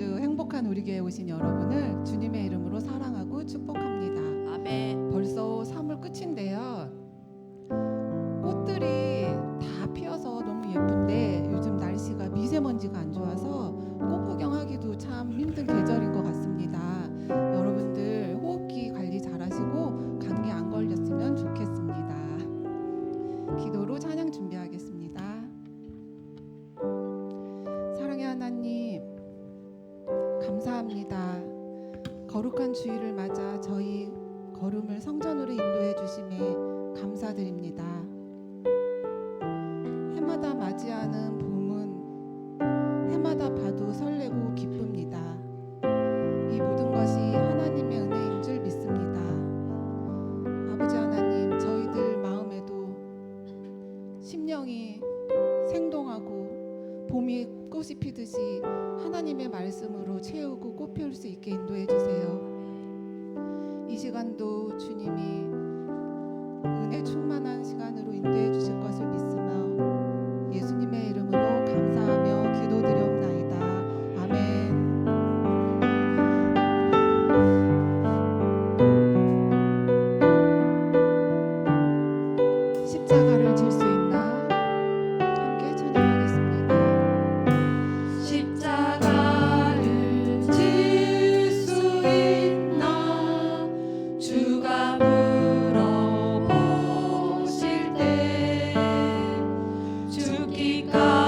주 행복한 우리 교회에 오신 여러분을 주님의 이름으로 사랑하고 축복합니다. 아멘. 벌써 3월 끝인데요. 꽃들이 다 피어서 너무 예쁜데 요즘 날씨가 미세먼지가 안 좋아서 꽃 구경하기도 참 힘든 계절인 것 같습니다. 여러분들 호흡기 관리 잘하시고 감기 안 걸렸으면 좋겠습니다. 기도로 찬양 준비하겠습니다. 사랑의 하나님, 감사합니다. 거룩한 주일을 맞아 저희 걸음을 성전으로 인도해 주심에 감사드립니다. 해마다 맞이하는 봄은 해마다 봐도 설레고 기쁩니다. 이 모든 것이 하나님의 은혜인 줄 믿습니다. 아버지 하나님, 저희들 마음에도 심령이 생동하고 봄이 꽃이 피듯이 하나님의 말씀으로 채우고 꽃 피울 수 있게 인도해 주세요. 이 시간도 주님이 은혜 충만한 시간으로 인도해 주실 것을 믿으며 예수님의 이름으로 감사하며 기도드리옵나이다. 아멘. 십자가를 질 수 있나? 함께 찬양하겠습니다. 십자가를 질 수 있나 주가 물어보실 때 죽기까지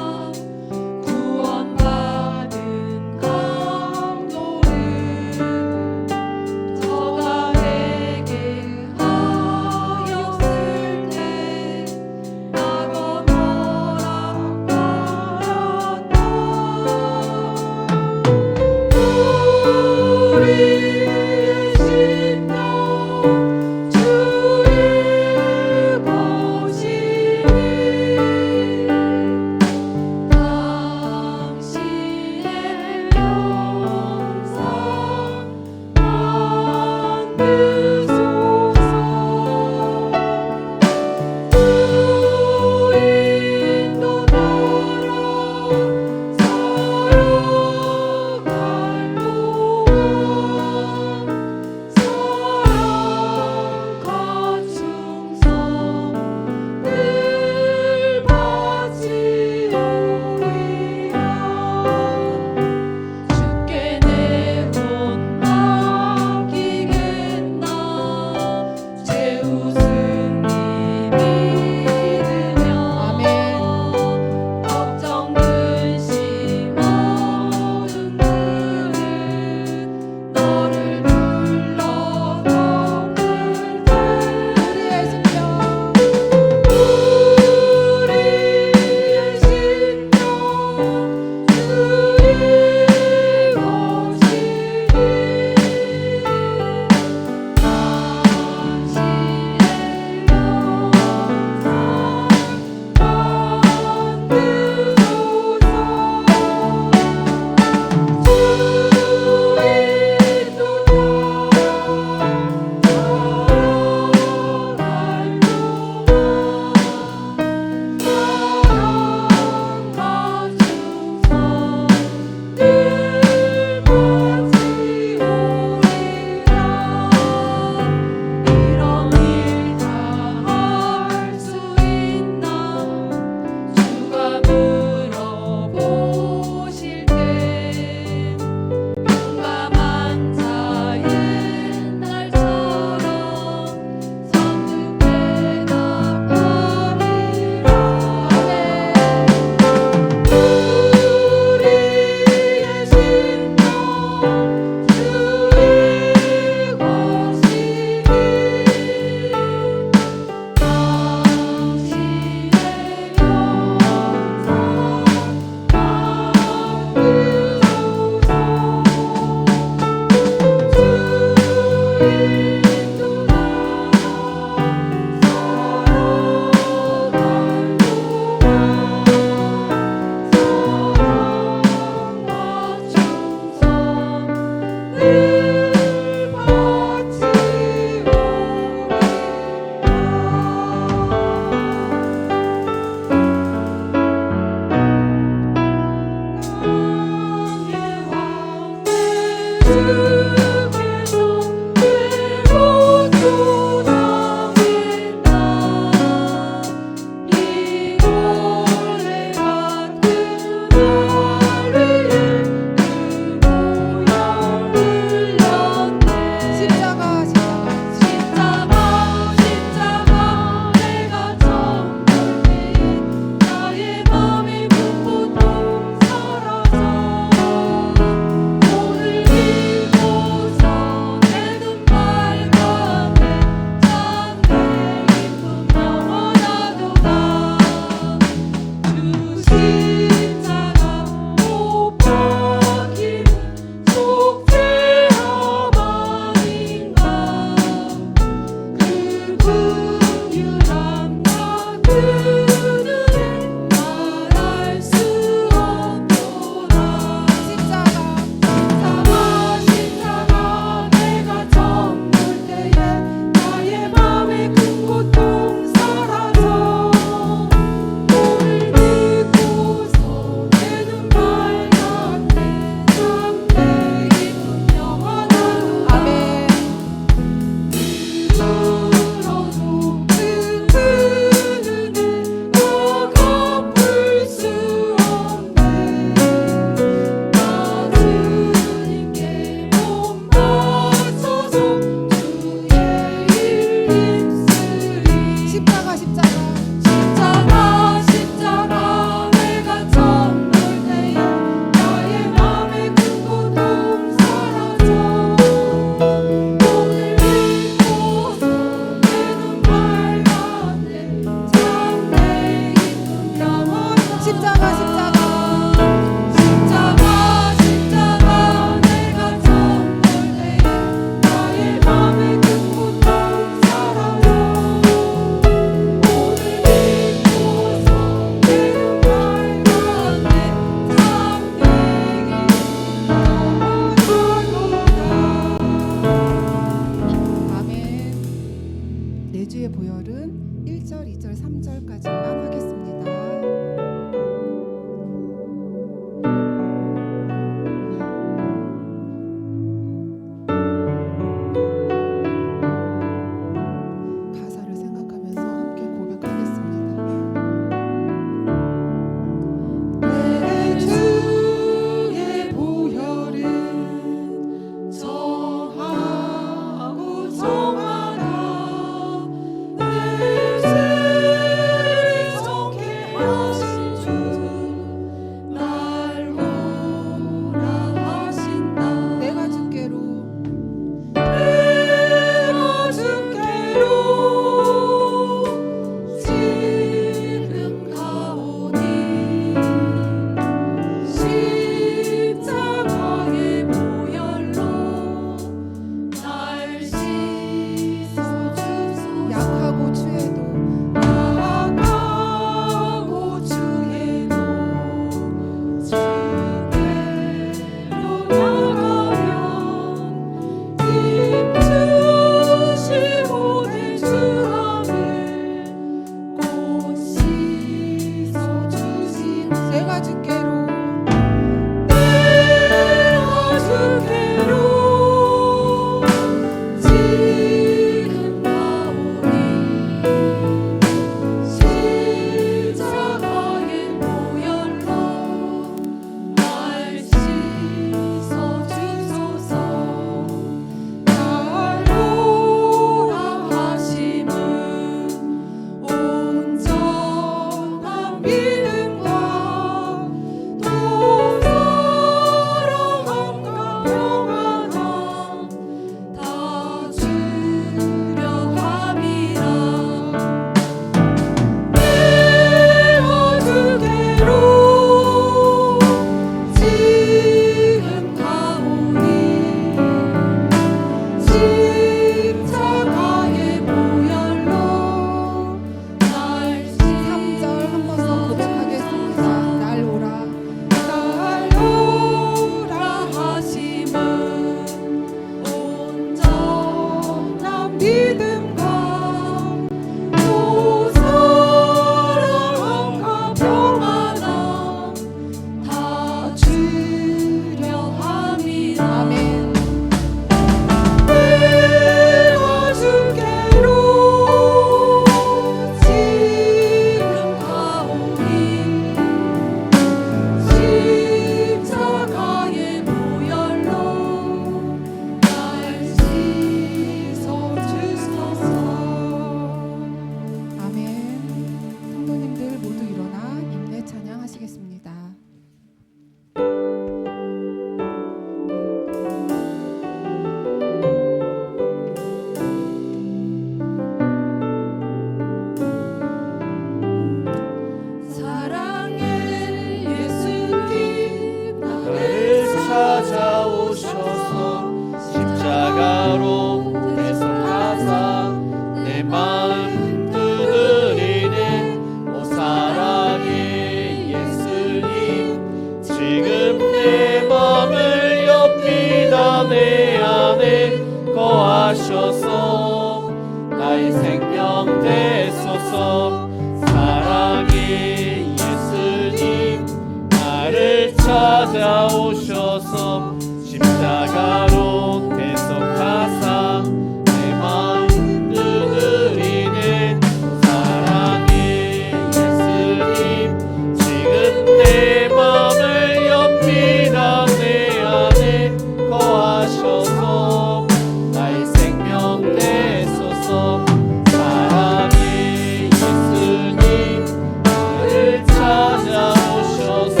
거하셔서 나의 생명 되소서. 사랑의 예수님 나를 찾아오셔서 십자가로 대속하사 내 마음 두드리는 사랑의 예수님 지금 내 맘을 엽니다. 내 안에 거하셔서 나의 생명 되소서. 사랑의 예수님 나를 찾아오셔서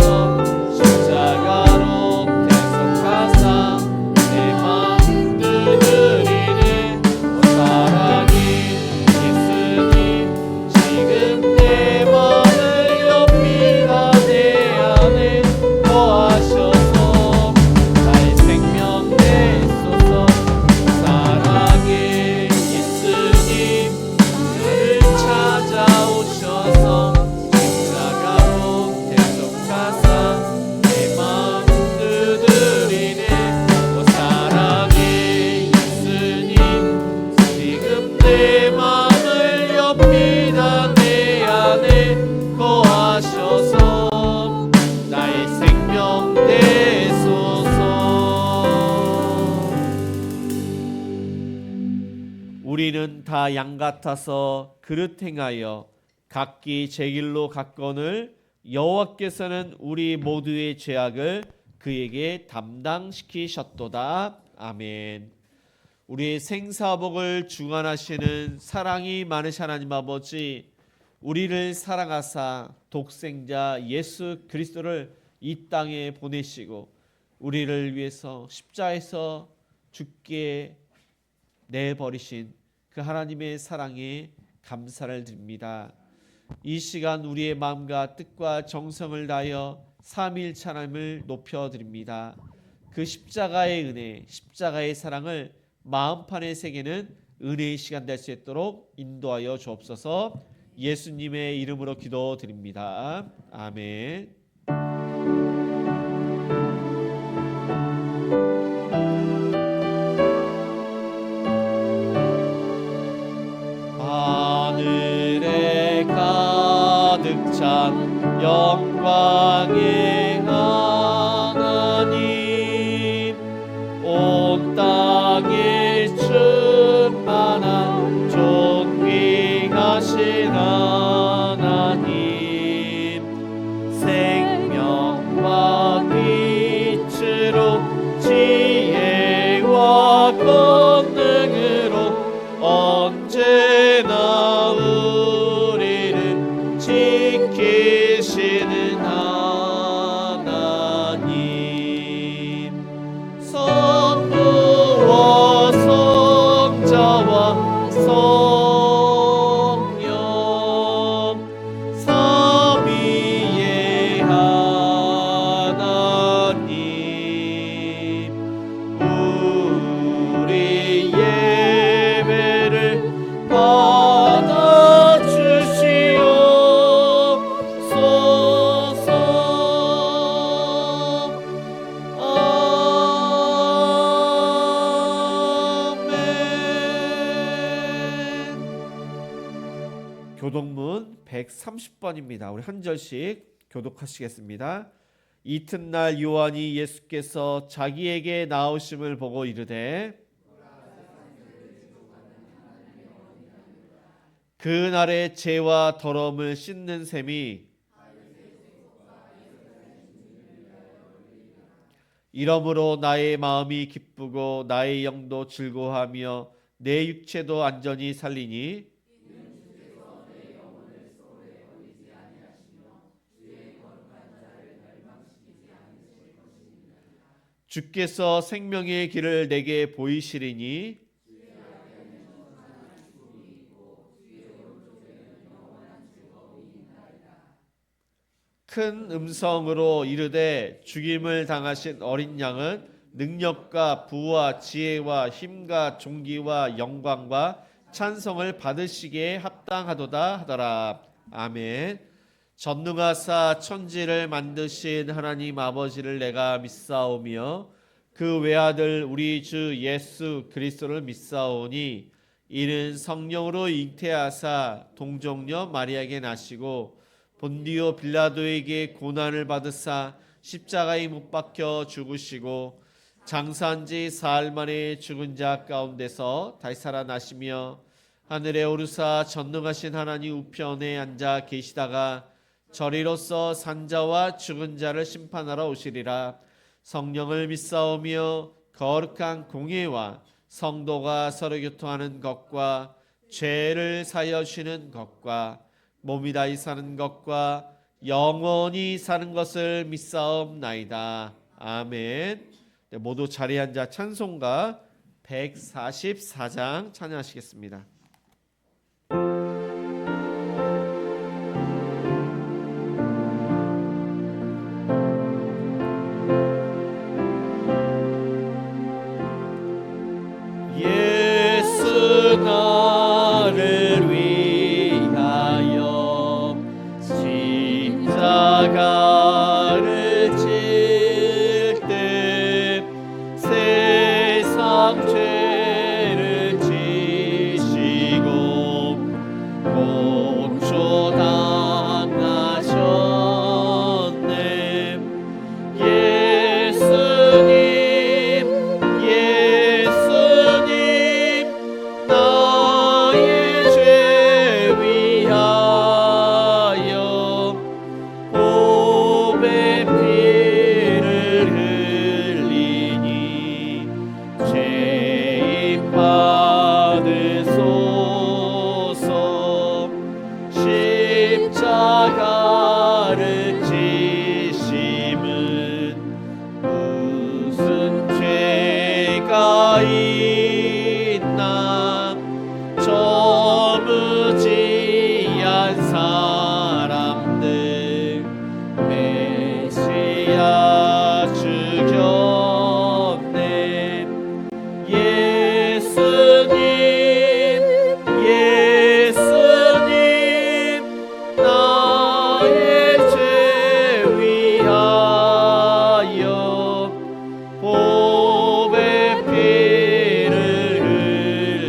십자가로 대속하사 내 마음 두드리는 사랑의 예수님 지금 내 맘을 엽니다. 내 안에 거하셔서 나의 생명 되소서. 사랑의 예수님 나를 찾아오셔서 십자가로 대속하사 내 마음 두드리네. 사랑의 예수님 지금 내 마음을 엽니다. 내 안에 거하셔서 나의 생명 되소서. 우리는 다 양 같아서 그릇 행하여 각기 제 길로 갔거늘 여호와께서는 우리 모두의 죄악을 그에게 담당시키셨도다. 아멘. 우리의 생사복을 주관하시는 사랑이 많으신 하나님 아버지, 우리를 사랑하사 독생자 예수 그리스도를 이 땅에 보내시고 우리를 위해서 십자에서 죽게 내버리신 그 하나님의 사랑에 감사를 드립니다. 이 시간 우리의 마음과 뜻과 정성을 다하여 삼위일체 하나님을 높여드립니다. 그 십자가의 은혜, 십자가의 사랑을 마음판에 새기는 은혜의 시간 될 수 있도록 인도하여 주옵소서. 예수님의 이름으로 기도드립니다. 아멘. 하늘에 가득 찬 영광의 하나님, 온 땅에 충만한 존귀하신 하나님, 생명과 빛으로 지혜와 권능으로 언제나 우리를 지키시는 하나님, 성부와 성자와 성령 삼위의 하나님, 우리 예배를 받아주시옵소서. 아멘. 교독문 130번입니다. 우리 한 절씩 교독하시겠습니다. 이튿날 요한이 예수께서 자기에게 나오심을 보고 이르되 그날의 죄와 더러움을 씻는 셈이 이러므로 나의 마음이 기쁘고 나의 영도 즐거워하며 내 육체도 안전히 살리니 주께서 생명의 길을 내게 보이시리니 큰 음성으로 이르되 죽임을 당하신 어린 양은 능력과 부와 지혜와 힘과 존귀와 영광과 찬송을 받으시기에 합당하도다 하더라. 아멘. 전능하사 천지를 만드신 하나님 아버지를 내가 믿사오며 그 외아들 우리 주 예수 그리스도를 믿사오니 이는 성령으로 잉태하사 동정녀 마리아에게 나시고 본디오 빌라도에게 고난을 받으사 십자가에 못 박혀 죽으시고 장사한 지 사흘 만에 죽은 자 가운데서 다시 살아나시며 하늘에 오르사 전능하신 하나님 우편에 앉아 계시다가 저리로서 산자와 죽은 자를 심판하러 오시리라. 성령을 믿사오며 거룩한 공예와 성도가 서로 교통하는 것과 죄를 사하여 주시는 것과 몸이 다시 사는 것과 영원히 사는 것을 믿사옵나이다. 아멘. 네, 모두 자리에 앉아 찬송가 144장 찬양하시겠습니다. 예수 나를 위하여 십자가를 질 때 세상 죄를 지시고 고초 당하셨네. 예수님 나의 죄 위하여 보배 피를 흘리니 죄인 받으소서. 십자가를 지심은 무슨 죄가 있나 저 무지한 사람들 메시아 죽였네. 예수님 나의 죄 위하여 보배 피를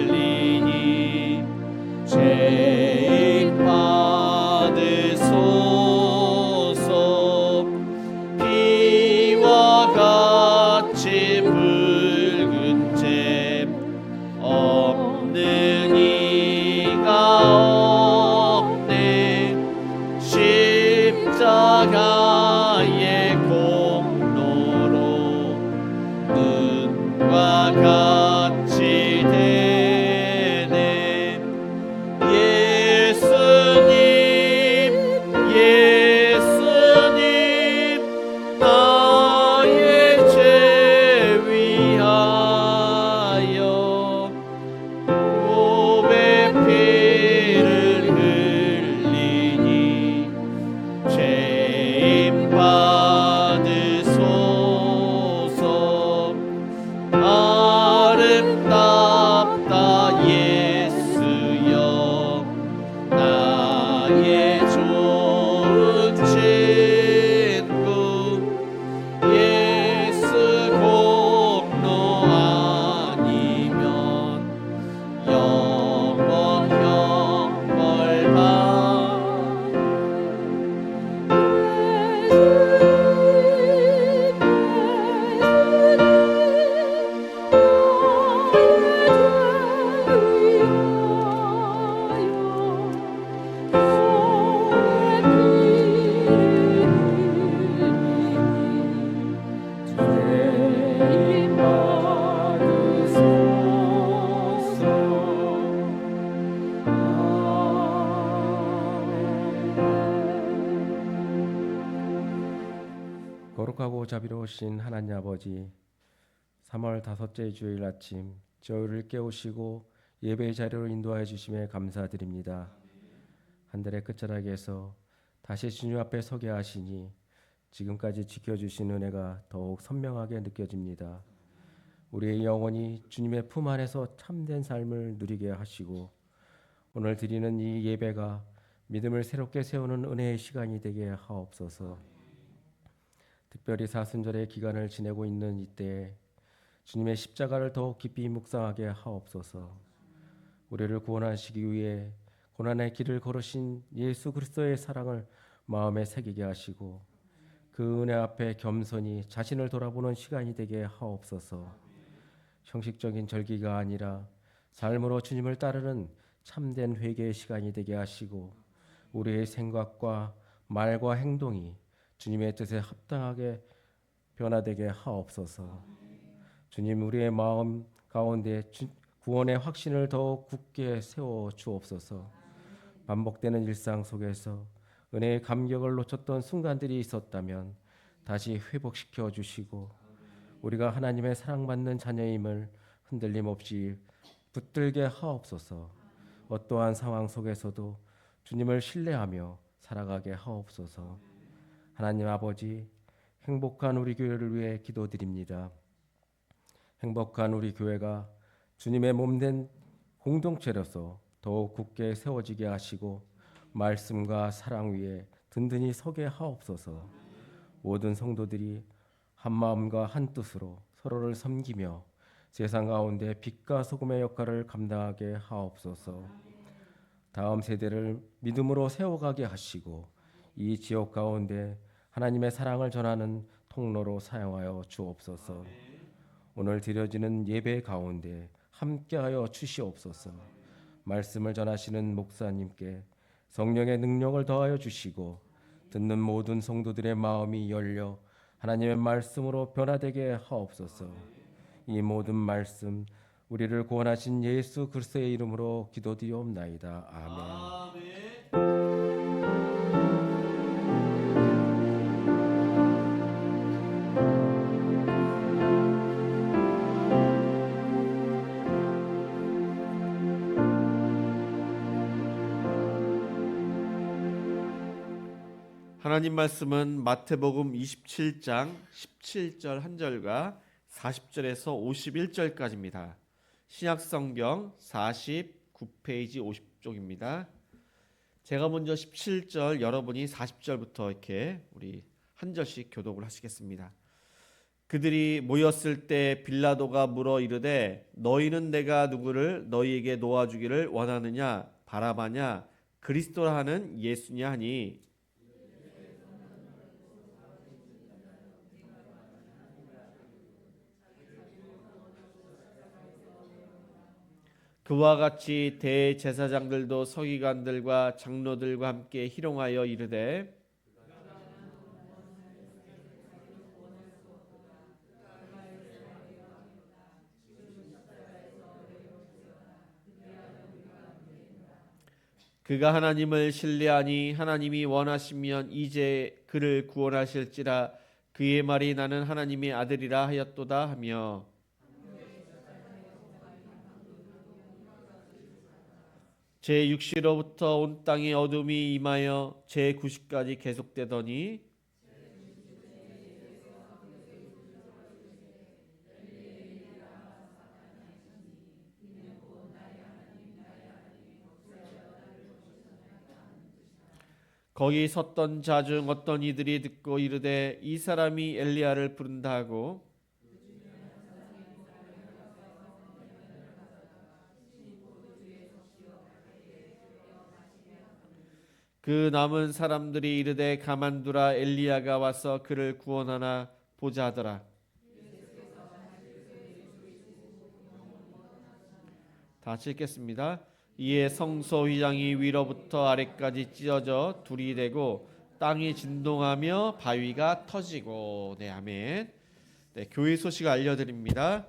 흘리니 죄인 받으소서. 피와 같이 붉은 잼 없는 이가 없네. 십자가의 공로로 눈과 같이 되네. 예수님 나의 죄 위하여 보배 피를 흘리니 죄인 받으소서. 아름답다 예수여 나의 좋은 친구. 예수 공로 아니면 영원형 벌받. 거룩하고 자비로우신 하나님 아버지, 3월 5째 주일 아침 저희를 깨우시고 예배의 자리로 인도하여 주심에 감사드립니다. 한 달의 끝자락에서 다시 주님 앞에 서게 하시니 지금까지 지켜주신 은혜가 더욱 선명하게 느껴집니다. 우리의 영혼이 주님의 품 안에서 참된 삶을 누리게 하시고 오늘 드리는 이 예배가 믿음을 새롭게 세우는 은혜의 시간이 되게 하옵소서. 특별히 사순절의 기간을 지내고 있는 이때에 주님의 십자가를 더욱 깊이 묵상하게 하옵소서. 우리를 구원하시기 위해 고난의 길을 걸으신 예수 그리스도의 사랑을 마음에 새기게 하시고 그 은혜 앞에 겸손히 자신을 돌아보는 시간이 되게 하옵소서. 형식적인 절기가 아니라 삶으로 주님을 따르는 참된 회개의 시간이 되게 하시고 우리의 생각과 말과 행동이 주님의 뜻에 합당하게 변화되게 하옵소서. 주님, 우리의 마음 가운데 구원의 확신을 더욱 굳게 세워 주옵소서. 반복되는 일상 속에서 은혜의 감격을 놓쳤던 순간들이 있었다면 다시 회복시켜 주시고 우리가 하나님의 사랑받는 자녀임을 흔들림 없이 붙들게 하옵소서. 어떠한 상황 속에서도 주님을 신뢰하며 살아가게 하옵소서. 하나님 아버지, 행복한 우리 교회를 위해 기도드립니다. 행복한 우리 교회가 주님의 몸된 공동체로서 더욱 굳게 세워지게 하시고 말씀과 사랑 위에 든든히 서게 하옵소서. 모든 성도들이 한 마음과 한 뜻으로 서로를 섬기며 세상 가운데 빛과 소금의 역할을 감당하게 하옵소서. 다음 세대를 믿음으로 세워가게 하시고 이 지역 가운데 하나님의 사랑을 전하는 통로로 사용하여 주옵소서. 오늘 드려지는 예배 가운데 함께하여 주시옵소서. 말씀을 전하시는 목사님께 성령의 능력을 더하여 주시고 듣는 모든 성도들의 마음이 열려 하나님의 말씀으로 변화되게 하옵소서. 이 모든 말씀 우리를 구원하신 예수 그리스도의 이름으로 기도드리옵나이다. 아멘. 하나님 말씀은 마태복음 27장 17절 1절과 40절에서 51절까지입니다. 신약성경 49페이지 50쪽입니다. 제가 먼저 17절, 여러분이 40절부터 이렇게 우리 한 절씩 교독을 하시겠습니다. 그들이 모였을 때 빌라도가 물어 이르되 너희는 내가 누구를 너희에게 놓아주기를 원하느냐, 바라바냐, 그리스도라 하는 예수냐 하니 그와 같이 대제사장들도 서기관들과 장로들과 함께 희롱하여 이르되 그가 하나님을 신뢰하니 하나님이 원하시면 이제 그를 구원하실지라 그의 말이 나는 하나님의 아들이라 하였도다 하며 제6시로부터 온 땅에 어둠이 임하여 제9시까지 계속되더니 거기 섰던 자 중 어떤 이들이 듣고 이르되 이 사람이 엘리야를 부른다 하고 그 남은 사람들이 이르되 가만두라 엘리야가 와서 그를 구원하나 보자 하더라. 다 같이 읽겠습니다. 이에 성소 휘장이 위로부터 아래까지 찢어져 둘이 되고 땅이 진동하며 바위가 터지고. 네, 아멘. 네, 교회 소식 알려드립니다.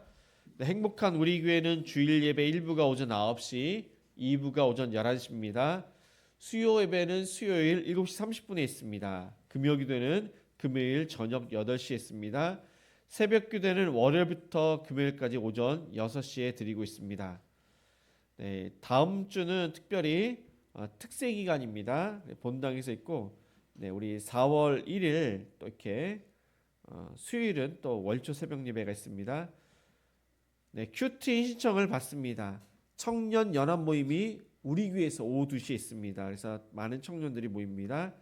네, 행복한 우리 교회는 주일 예배 1부가 오전 9시, 2부가 오전 11시입니다. 수요 예배는 수요일 7시 30분에 있습니다. 금요 기도는 금요일 저녁 8시에 있습니다. 새벽 기도는 월요일부터 금요일까지 오전 6시에 드리고 있습니다. 네, 다음 주는 특별히 특세 기간입니다. 본당에서 있고, 네, 우리 4월 1일 또 이렇게 수요일은 또 월초 새벽 예배가 있습니다. 네, 큐티 신청을 받습니다. 청년 연합 모임이 우리 교회에서 오후 2시에 있습니다. 그래서 많은 청년들이 모입니다.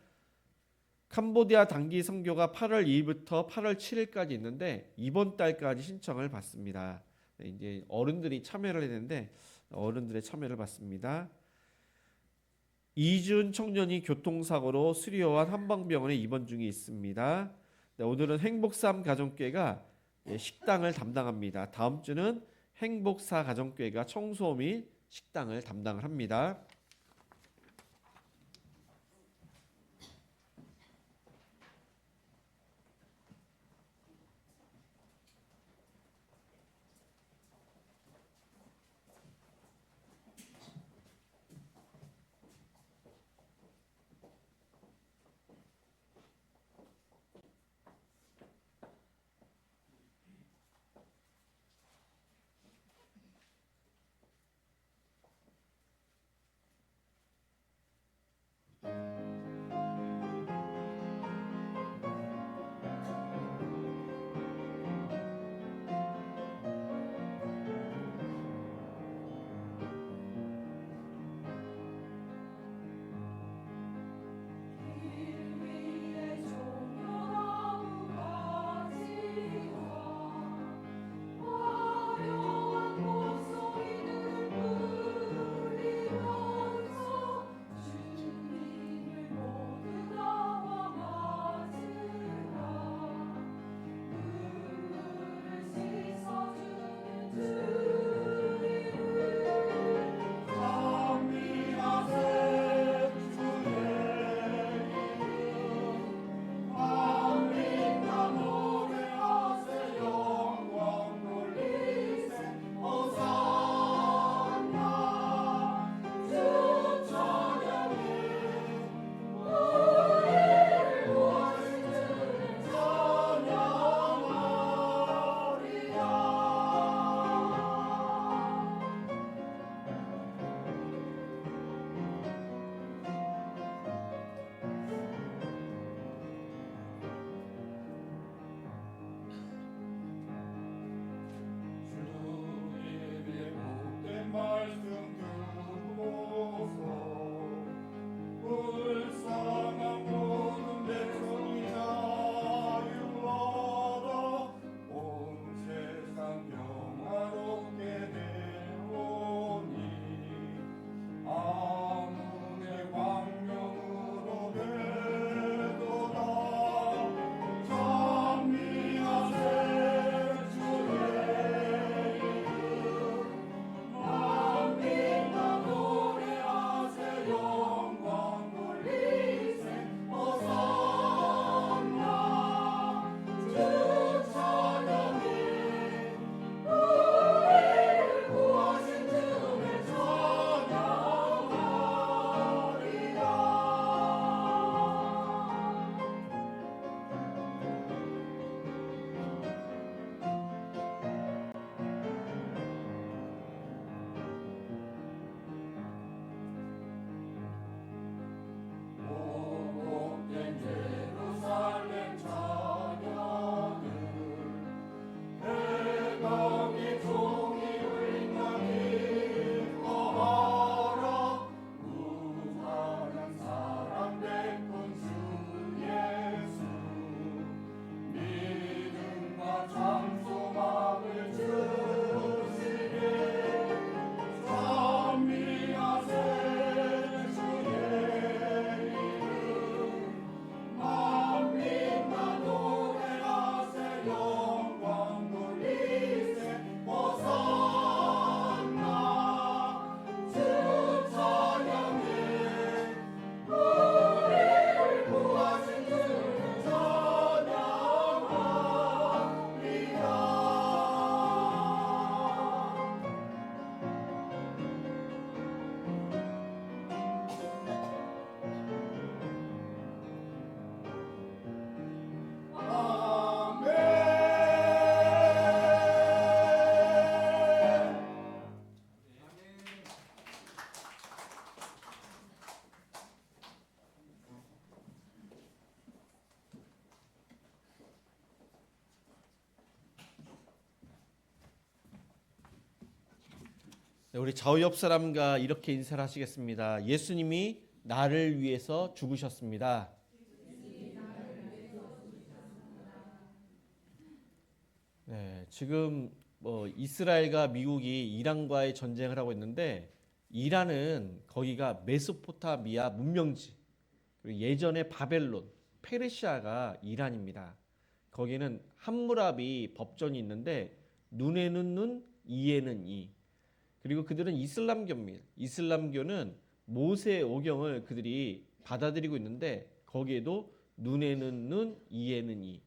캄보디아 단기 선교가 8월 2일부터 8월 7일까지 있는데 이번 달까지 신청을 받습니다. 네, 이제 어른들이 참여를 했는데 어른들의 참여를 받습니다. 이준 청년이 교통사고로 수리요한 한방병원에 입원 중에 있습니다. 네, 오늘은 행복삼 가정교회가 식당을 담당합니다. 다음 주는 행복사 가정교회가 청소 및 식당을 담당을 합니다. 네, 우리 좌우 옆 사람과 이렇게 인사를 하시겠습니다. 예수님이 나를 위해서 죽으셨습니다. 네, 지금 뭐 이스라엘과 미국이 이란과의 전쟁을 하고 있는데 이란은 거기가 메소포타미아 문명지, 그리고 예전에 바벨론, 페르시아가 이란입니다. 거기는 함무라비 법전이 있는데 눈에는 눈, 이에는 이. 그리고 그들은 이슬람교입니다. 이슬람교는 모세 오경을 그들이 받아들이고 있는데 거기에도 눈에는 눈, 이에는 이.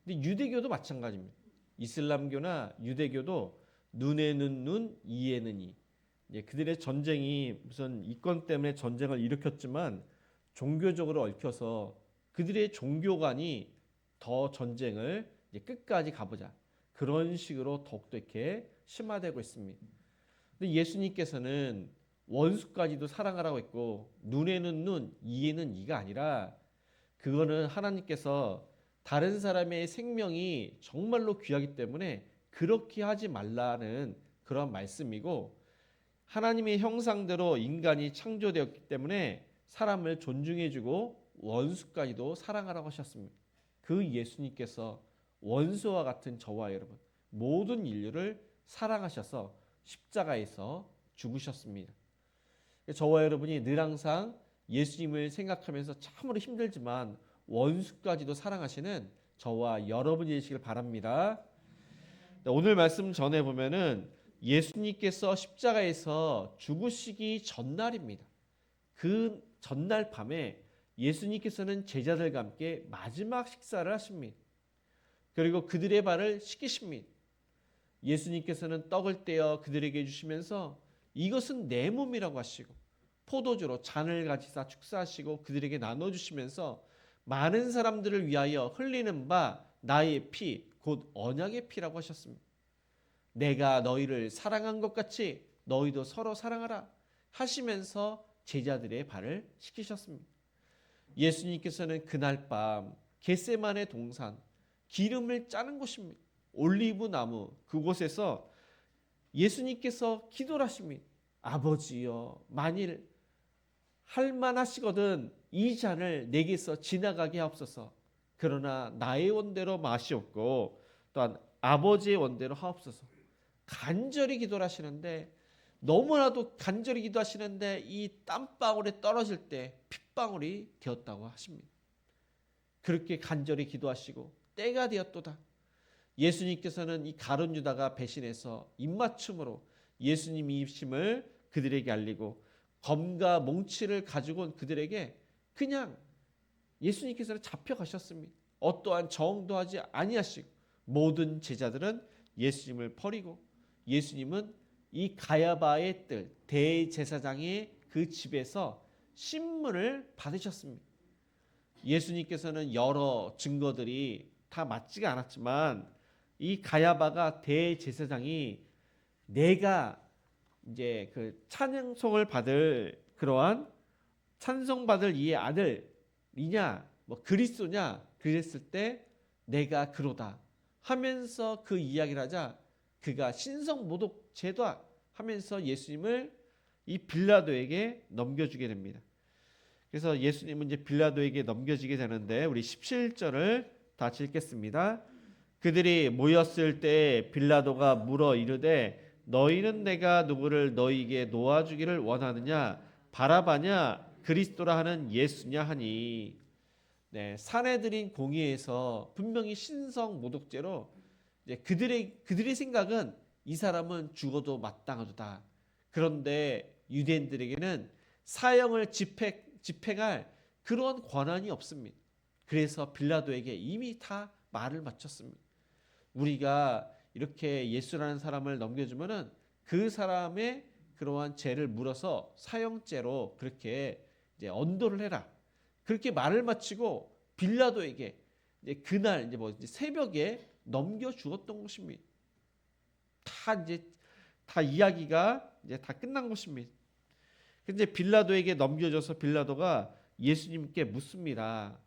근데 유대교도 마찬가지입니다. 이슬람교나 유대교도 눈에는 눈, 이에는 이. 그들의 전쟁이 무슨 이권 때문에 전쟁을 일으켰지만 종교적으로 얽혀서 그들의 종교관이 더 전쟁을 끝까지 가보자. 그런 식으로 더욱더 이렇게 심화되고 있습니다. 근데 예수님께서는 원수까지도 사랑하라고 했고 눈에는 눈, 이에는 이가 아니라 그거는 하나님께서 다른 사람의 생명이 정말로 귀하기 때문에 그렇게 하지 말라는 그런 말씀이고 하나님의 형상대로 인간이 창조되었기 때문에 사람을 존중해주고 원수까지도 사랑하라고 하셨습니다. 그 예수님께서 원수와 같은 저와 여러분 모든 인류를 사랑하셔서 십자가에서 죽으셨습니다. 저와 여러분이 늘 항상 예수님을 생각하면서 참으로 힘들지만 원수까지도 사랑하시는 저와 여러분이 되시길 바랍니다. 오늘 말씀 전에 보면은 예수님께서 십자가에서 죽으시기 전날입니다. 그 전날 밤에 예수님께서는 제자들과 함께 마지막 식사를 하십니다. 그리고 그들의 발을 씻기십니다. 예수님께서는 떡을 떼어 그들에게 주시면서 이것은 내 몸이라고 하시고 포도주로 잔을 가지사 축사하시고 그들에게 나눠주시면서 많은 사람들을 위하여 흘리는 바 나의 피, 곧 언약의 피라고 하셨습니다. 내가 너희를 사랑한 것 같이 너희도 서로 사랑하라 하시면서 제자들의 발을 씻기셨습니다. 예수님께서는 그날 밤 겟세마네 동산 기름을 짜는 곳입니다. 올리브 나무 그곳에서 예수님께서 기도를 하십니다. 아버지여 만일 할만하시거든 이 잔을 내게서 지나가게 하옵소서. 그러나 나의 원대로 마시옵고 또한 아버지의 원대로 하옵소서. 간절히 기도를 하시는데 너무나도 간절히 기도하시는데 이 땀방울에 떨어질 때 핏방울이 되었다고 하십니다. 그렇게 간절히 기도하시고 때가 되었도다. 예수님께서는 이 가룟 유다가 배신해서 입맞춤으로 예수님의 입심을 그들에게 알리고 검과 몽치를 가지고 온 그들에게 그냥 예수님께서는 잡혀가셨습니다. 어떠한 정도 하지 아니하시고 모든 제자들은 예수님을 버리고 예수님은 이 가야바의 뜰 대제사장의 그 집에서 신문을 받으셨습니다. 예수님께서는 여러 증거들이 다 맞지가 않았지만 이 가야바가 대제사장이 내가 이제 그 찬송을 받을 그러한 찬송받을 이의 아들이냐 뭐 그리스도냐 그랬을 때 내가 그로다 하면서 그 이야기를 하자 그가 신성모독 제도다 하면서 예수님을 이 빌라도에게 넘겨주게 됩니다. 그래서 예수님은 이제 빌라도에게 넘겨지게 되는데 우리 17절을 다 읽겠습니다. 그들이 모였을 때 빌라도가 물어 이르되 너희는 내가 누구를 너희에게 놓아주기를 원하느냐 바라바냐 그리스도라 하는 예수냐 하니 사내들인 공의에서 분명히 신성모독죄로 이제 그들의 생각은 이 사람은 죽어도 마땅하도다. 그런데 유대인들에게는 사형을 집행할 그런 권한이 없습니다. 그래서 빌라도에게 이미 다 말을 마쳤습니다. 우리가 이렇게 예수라는 사람을 넘겨주면은 그 사람의 그러한 죄를 물어서 사형죄로 그렇게 이제 언도를 해라. 그렇게 말을 마치고 빌라도에게 이제 그날 이제 새벽에 넘겨 주었던 것입니다. 다 이야기가 이제 다 끝난 것입니다. 근데 빌라도에게 넘겨줘서 빌라도가 예수님께 묻습니다.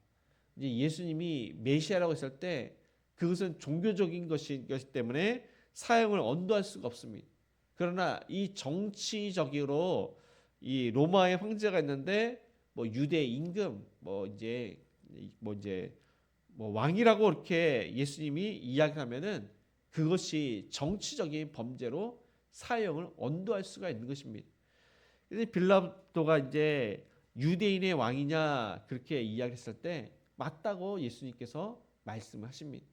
이제 예수님이 메시아라고 했을 때 그것은 종교적인 것이기 때문에 사형을 언도할 수가 없습니다. 그러나 이 정치적으로 이 로마의 황제가 있는데 뭐 유대 임금 왕이라고 이렇게 예수님이 이야기하면은 그것이 정치적인 범죄로 사형을 언도할 수가 있는 것입니다. 그래서 빌라도가 이제 유대인의 왕이냐 그렇게 이야기했을 때 맞다고 예수님께서 말씀을 하십니다.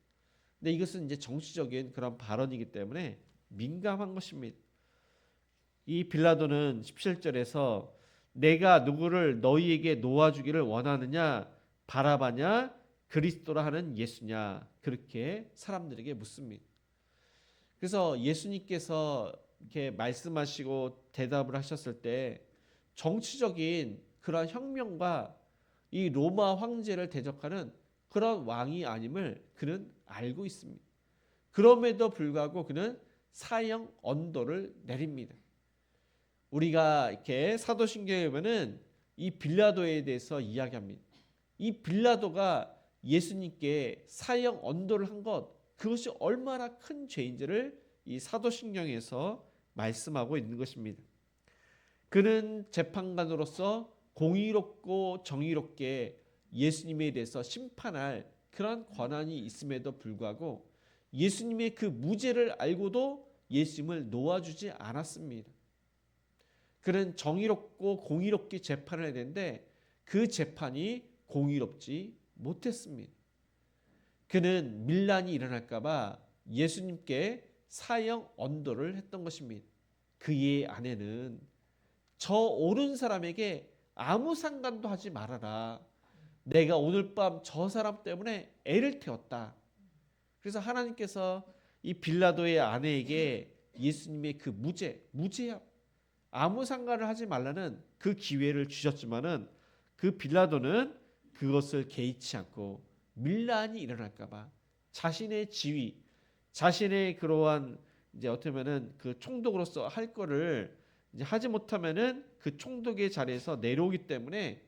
근데 이것은 이제 정치적인 그런 발언이기 때문에 민감한 것입니다. 이 빌라도는 17절에서 내가 누구를 너희에게 놓아주기를 원하느냐, 바라바냐, 그리스도라 하는 예수냐, 그렇게 사람들에게 묻습니다. 그래서 예수님께서 이렇게 말씀하시고 대답을 하셨을 때 정치적인 그런 혁명과 이 로마 황제를 대적하는 그런 왕이 아님을 그는 알고 있습니다. 그럼에도 불구하고 그는 사형 언도를 내립니다. 우리가 이렇게 사도신경에 보면은 이 빌라도에 대해서 이야기합니다. 이 빌라도가 예수님께 사형 언도를 한 것, 그것이 얼마나 큰 죄인지를 이 사도신경에서 말씀하고 있는 것입니다. 그는 재판관으로서 공의롭고 정의롭게 예수님에 대해서 심판할 그런 권한이 있음에도 불구하고 예수님의 그 무죄를 알고도 예수님을 놓아주지 않았습니다. 그는 정의롭고 공의롭게 재판을 해야 되는데 그 재판이 공의롭지 못했습니다. 그는 밀란이 일어날까봐 예수님께 사형 언도를 했던 것입니다. 그의 아내는 저 옳은 사람에게 아무 상관도 하지 말아라. 내가 오늘 밤 저 사람 때문에 애를 태웠다. 그래서 하나님께서 이 빌라도의 아내에게 예수님의 그 무죄야. 아무 상관을 하지 말라는 그 기회를 주셨지만은 그 빌라도는 그것을 개의치 않고 밀란이 일어날까봐 자신의 지위, 자신의 그러한 이제 어떻게 보면은 그 총독으로서 할 거를 이제 하지 못하면은 그 총독의 자리에서 내려오기 때문에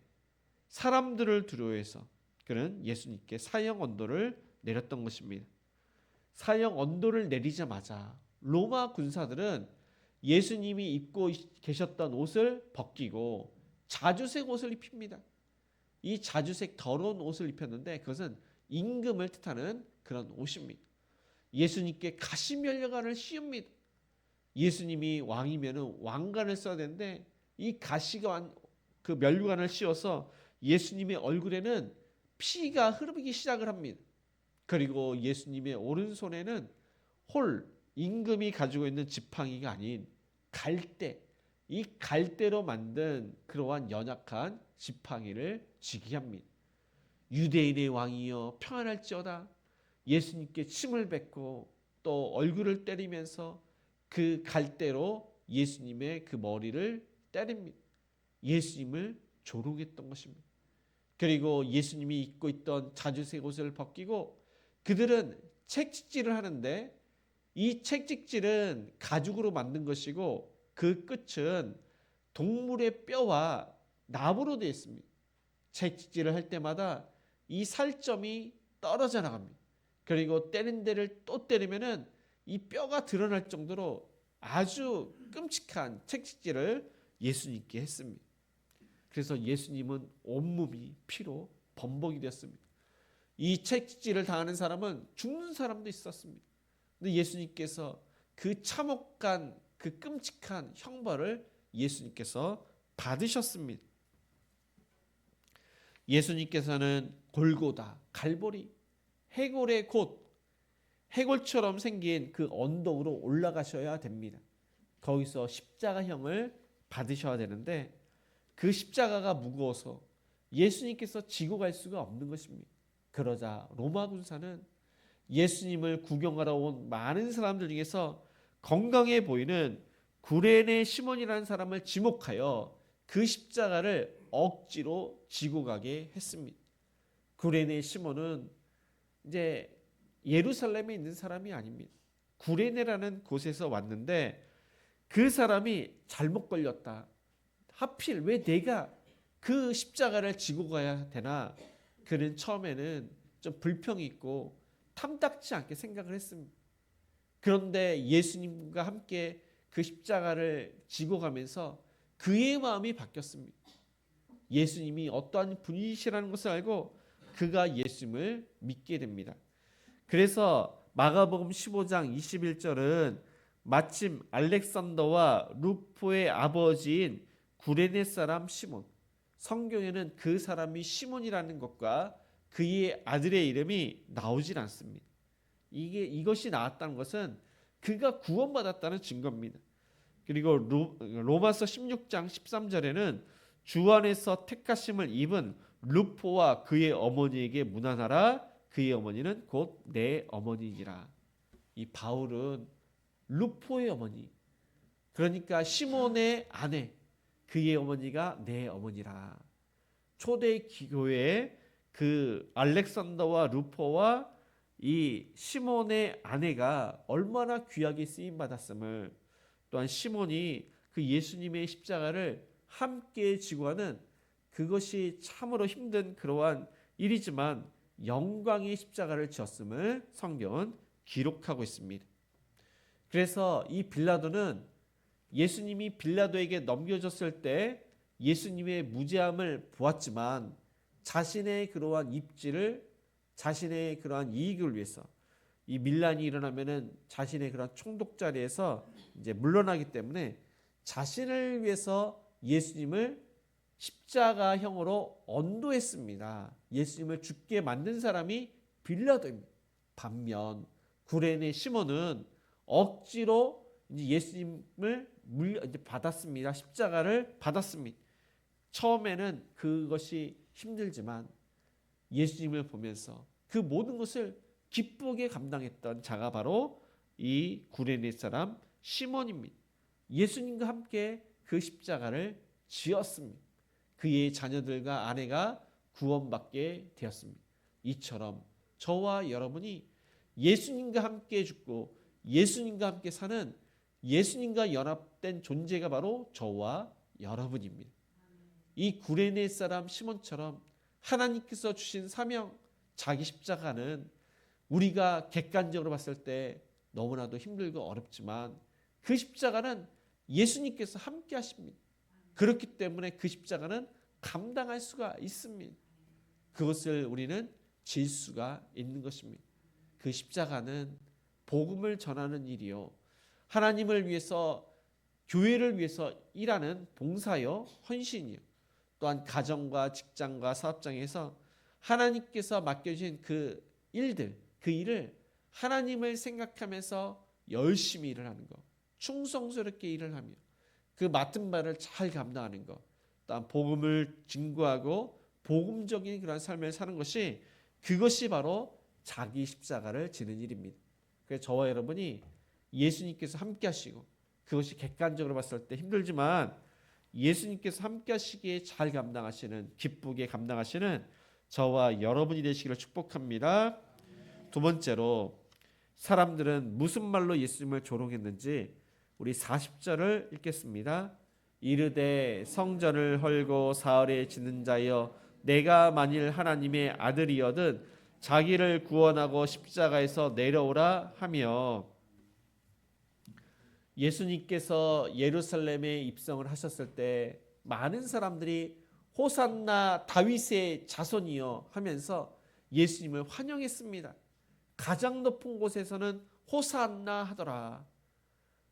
사람들을 두려워해서 그는 예수님께 사형 언도를 내렸던 것입니다. 사형 언도를 내리자마자 로마 군사들은 예수님이 입고 계셨던 옷을 벗기고 자주색 옷을 입힙니다. 이 자주색 더러운 옷을 입혔는데 그것은 임금을 뜻하는 그런 옷입니다. 예수님께 가시면류관을 씌웁니다. 예수님이 왕이면 왕관을 써야 되는데 이 가시가 그 면류관을 씌워서 예수님의 얼굴에는 피가 흐르기 시작을 합니다. 그리고 예수님의 오른손에는 임금이 가지고 있는 지팡이가 아닌 갈대, 이 갈대로 만든 그러한 연약한 지팡이를 쥐게 합니다. 유대인의 왕이여 평안할지어다. 예수님께 침을 뱉고 또 얼굴을 때리면서 그 갈대로 예수님의 그 머리를 때립니다. 예수님을 조롱했던 것입니다. 그리고 예수님이 입고 있던 자주색 옷을 벗기고 그들은 책찍질을 하는데 이 책찍질은 가죽으로 만든 것이고 그 끝은 동물의 뼈와 나무로 되어 있습니다. 책찍질을 할 때마다 이 살점이 떨어져 나갑니다. 그리고 때린 데를 또 때리면은 이 뼈가 드러날 정도로 아주 끔찍한 책찍질을 예수님께 했습니다. 그래서 예수님은 온몸이 피로 범벅이 되었습니다. 이 책찍질을 당하는 사람은 죽는 사람도 있었습니다. 근데 예수님께서 그 참혹한 그 끔찍한 형벌을 예수님께서 받으셨습니다. 예수님께서는 골고다, 갈보리, 해골의 곳, 해골처럼 생긴 그 언덕으로 올라가셔야 됩니다. 거기서 십자가형을 받으셔야 되는데 그 십자가가 무거워서 예수님께서 지고 갈 수가 없는 것입니다. 그러자 로마 군사는 예수님을 구경하러 온 많은 사람들 중에서 건강해 보이는 구레네 시몬이라는 사람을 지목하여 그 십자가를 억지로 지고 가게 했습니다. 구레네 시몬은 이제 예루살렘에 있는 사람이 아닙니다. 구레네라는 곳에서 왔는데 그 사람이 잘못 걸렸다. 하필 왜 내가 그 십자가를 지고 가야 되나? 그는 처음에는 좀 불평이 있고 탐탁지 않게 생각을 했습니다. 그런데 예수님과 함께 그 십자가를 지고 가면서 그의 마음이 바뀌었습니다. 예수님이 어떠한 분이시라는 것을 알고 그가 예수님을 믿게 됩니다. 그래서 마가복음 15장 21절은 마침 알렉산더와 루포의 아버지인 구레네 사람 시몬, 성경에는 그 사람이 시몬이라는 것과 그의 아들의 이름이 나오질 않습니다. 이것이 나왔다는 것은 그가 구원받았다는 증거입니다. 그리고 로마서 16장 13절에는 주 안에서 택하심을 입은 루포와 그의 어머니에게 문안하라. 그의 어머니는 곧 내 어머니니라. 이 바울은 루포의 어머니, 그러니까 시몬의 아내, 그의 어머니가 내 어머니라. 초대 교회에 그 알렉산더와 루포와 이 시몬의 아내가 얼마나 귀하게 쓰임 받았음을, 또한 시몬이 그 예수님의 십자가를 함께 지고 하는 그것이 참으로 힘든 그러한 일이지만 영광의 십자가를 지었음을 성경은 기록하고 있습니다. 그래서 이 빌라도는 예수님이 빌라도에게 넘겨졌을 때 예수님의 무죄함을 보았지만 자신의 그러한 입지를, 자신의 그러한 이익을 위해서, 이 밀란이 일어나면은 자신의 그런 총독 자리에서 이제 물러나기 때문에 자신을 위해서 예수님을 십자가형으로 언도했습니다. 예수님을 죽게 만든 사람이 빌라도입니다. 반면 구레네 시몬은 억지로 이제 예수님을 받았습니다. 십자가를 받았습니다. 처음에는 그것이 힘들지만 예수님을 보면서 그 모든 것을 기쁘게 감당했던 자가 바로 이 구레네 사람 시몬입니다. 예수님과 함께 그 십자가를 지었습니다. 그의 자녀들과 아내가 구원받게 되었습니다. 이처럼 저와 여러분이 예수님과 함께 죽고 예수님과 함께 사는, 예수님과 연합된 존재가 바로 저와 여러분입니다. 이 구레네 사람 시몬처럼 하나님께서 주신 사명, 자기 십자가는 우리가 객관적으로 봤을 때 너무나도 힘들고 어렵지만 그 십자가는 예수님께서 함께 하십니다. 그렇기 때문에 그 십자가는 감당할 수가 있습니다. 그것을 우리는 질 수가 있는 것입니다. 그 십자가는 복음을 전하는 일이요, 하나님을 위해서, 교회를 위해서 일하는 봉사요, 헌신이요, 또한 가정과 직장과 사업장에서 하나님께서 맡겨주신 그 일들, 그 일을 하나님을 생각하면서 열심히 일을 하는 것, 충성스럽게 일을 하며 그 맡은 바를 잘 감당하는 것, 또한 복음을 증거하고 복음적인 그런 삶을 사는 것이, 그것이 바로 자기 십자가를 지는 일입니다. 그래서 저와 여러분이 예수님께서 함께 하시고, 그것이 객관적으로 봤을 때 힘들지만 예수님께서 함께 하시기에 잘 감당하시는, 기쁘게 감당하시는 저와 여러분이 되시기를 축복합니다. 두 번째로, 사람들은 무슨 말로 예수님을 조롱했는지 우리 40절을 읽겠습니다. 이르되 성전을 헐고 사흘에 짓는 자여, 내가 만일 하나님의 아들이여든 자기를 구원하고 십자가에서 내려오라 하며, 예수님께서 예루살렘에 입성을 하셨을 때 많은 사람들이 호산나 다윗의 자손이여 하면서 예수님을 환영했습니다. 가장 높은 곳에서는 호산나 하더라.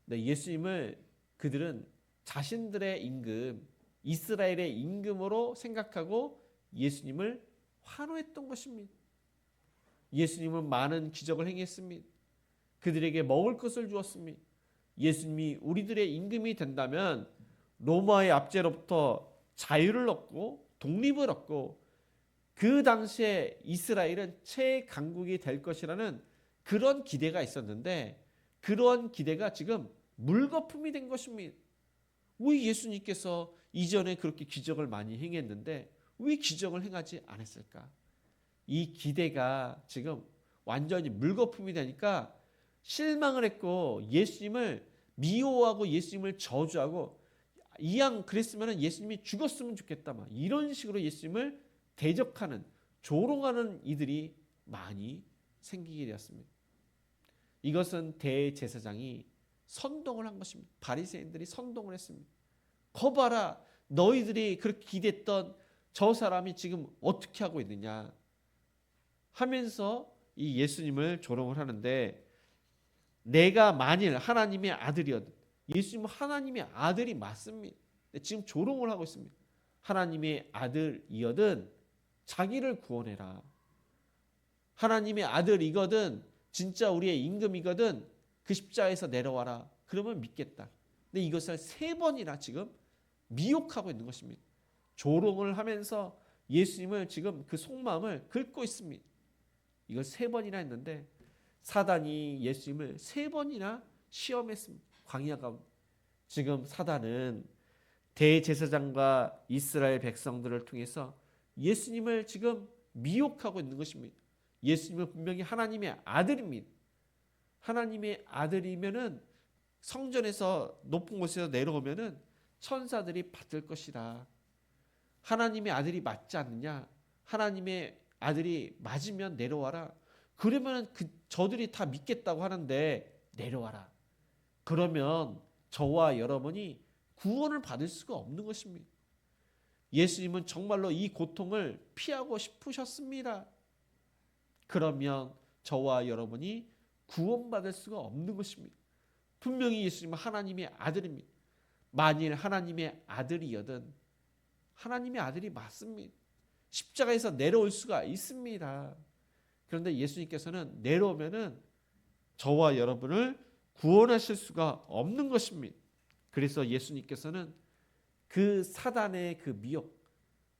네, 예수님을 그들은 자신들의 임금, 이스라엘의 임금으로 생각하고 예수님을 환호했던 것입니다. 예수님은 많은 기적을 행했습니다. 그들에게 먹을 것을 주었습니다. 예수님이 우리들의 임금이 된다면 로마의 압제로부터 자유를 얻고 독립을 얻고 그 당시에 이스라엘은 최강국이 될 것이라는 그런 기대가 있었는데, 그러한 기대가 지금 물거품이 된 것입니다. 왜 예수님께서 이전에 그렇게 기적을 많이 행했는데 왜 기적을 행하지 않았을까? 이 기대가 지금 완전히 물거품이 되니까 실망을 했고 예수님을 미워하고 예수님을 저주하고, 이왕 그랬으면 예수님이 죽었으면 좋겠다, 막 이런 식으로 예수님을 대적하는, 조롱하는 이들이 많이 생기게 되었습니다. 이것은 대제사장이 선동을 한 것입니다. 바리새인들이 선동을 했습니다. 거봐라, 너희들이 그렇게 기대했던 저 사람이 지금 어떻게 하고 있느냐 하면서 이 예수님을 조롱을 하는데, 내가 만일 하나님의 아들이어든, 예수님은 하나님의 아들이 맞습니다. 지금 조롱을 하고 있습니다. 하나님의 아들이거든 자기를 구원해라. 하나님의 아들이거든 진짜 우리의 임금이거든 그 십자가에서 내려와라. 그러면 믿겠다. 근데 이것을 3번이나 지금 미혹하고 있는 것입니다. 조롱을 하면서 예수님을 지금 그 속마음을 긁고 있습니다. 이걸 3번이나 했는데 사단이 예수님을 3번이나 시험했습니다. 광야 가운데. 지금 사단은 대제사장과 이스라엘 백성들을 통해서 예수님을 지금 미혹하고 있는 것입니다. 예수님은 분명히 하나님의 아들입니다. 하나님의 아들이면은 성전에서 높은 곳에서 내려오면은 천사들이 받을 것이다. 하나님의 아들이 맞지 않느냐? 하나님의 아들이 맞으면 내려와라. 그러면 저들이 다 믿겠다고 하는데 내려와라. 그러면 저와 여러분이 구원을 받을 수가 없는 것입니다. 예수님은 정말로 이 고통을 피하고 싶으셨습니다. 그러면 저와 여러분이 구원받을 수가 없는 것입니다. 분명히 예수님은 하나님의 아들입니다. 만일 하나님의 아들이거든 하나님의 아들이 맞습니다. 십자가에서 내려올 수가 있습니다. 그런데 예수님께서는 내려오면은 저와 여러분을 구원하실 수가 없는 것입니다. 그래서 예수님께서는 그 사단의 그 미혹,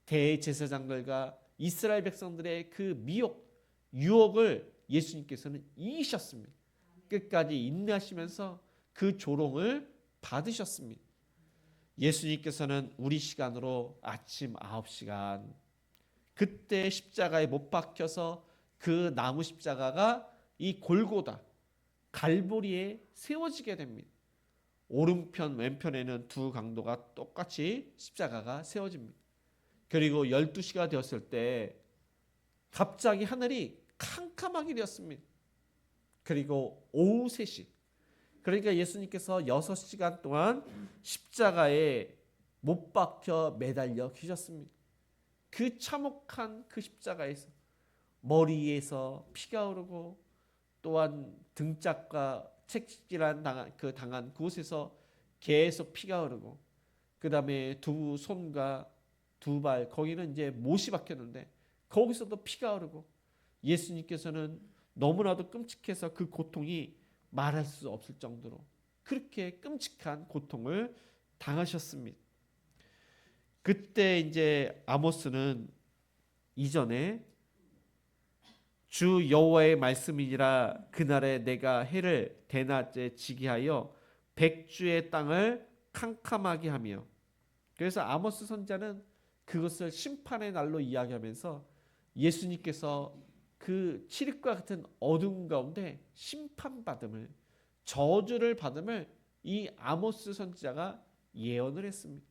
대제사장들과 이스라엘 백성들의 그 미혹, 유혹을 예수님께서는 이기셨습니다. 끝까지 인내하시면서 그 조롱을 받으셨습니다. 예수님께서는 우리 시간으로 아침 9시간 그때 십자가에 못 박혀서 그 나무 십자가가 이 골고다 갈보리에 세워지게 됩니다. 오른편 왼편에는 두 강도가 똑같이 십자가가 세워집니다. 그리고 12시가 되었을 때 갑자기 하늘이 캄캄하게 되었습니다. 그리고 오후 3시, 그러니까 예수님께서 6시간 동안 십자가에 못 박혀 매달려 계셨습니다. 그 참혹한 그 십자가에서 머리에서 피가 흐르고 또한 등짝과 채찍질한 당한 그곳에서 계속 피가 흐르고 그 다음에 두 손과 두 발 거기는 이제 못이 박혔는데 거기서도 피가 흐르고 예수님께서는 너무나도 끔찍해서 그 고통이 말할 수 없을 정도로 그렇게 끔찍한 고통을 당하셨습니다. 그때 이제 아모스는 이전에 주 여호와의 말씀이니라 그날에 내가 해를 대낮에 지게 하여 100주의 땅을 캄캄하게 하며, 그래서 아모스 선지자는 그것을 심판의 날로 이야기하면서 예수님께서 그 칠흑과 같은 어둠 가운데 심판받음을 저주를 받음을 이 아모스 선지자가 예언을 했습니다.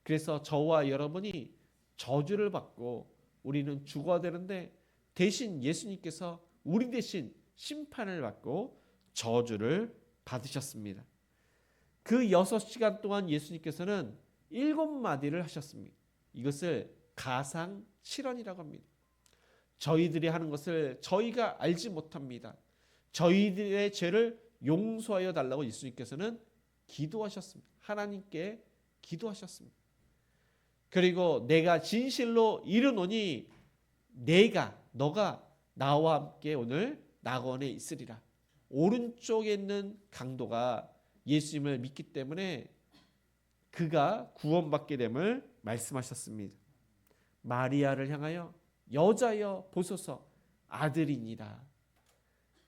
그래서 저와 여러분이 저주를 받고 우리는 죽어야 되는데 대신 예수님께서 우리 대신 심판을 받고 저주를 받으셨습니다. 그 6시간 동안 예수님께서는 7마디를 하셨습니다. 이것을 가상칠언이라고 합니다. 저희들이 하는 것을 저희가 알지 못합니다. 저희들의 죄를 용서하여 달라고 예수님께서는 기도하셨습니다. 하나님께 기도하셨습니다. 그리고 내가 진실로 이르노니 너가 나와 함께 오늘 낙원에 있으리라. 오른쪽에 있는 강도가 예수님을 믿기 때문에 그가 구원받게 됨을 말씀하셨습니다. 마리아를 향하여 여자여 보소서 아들이니라.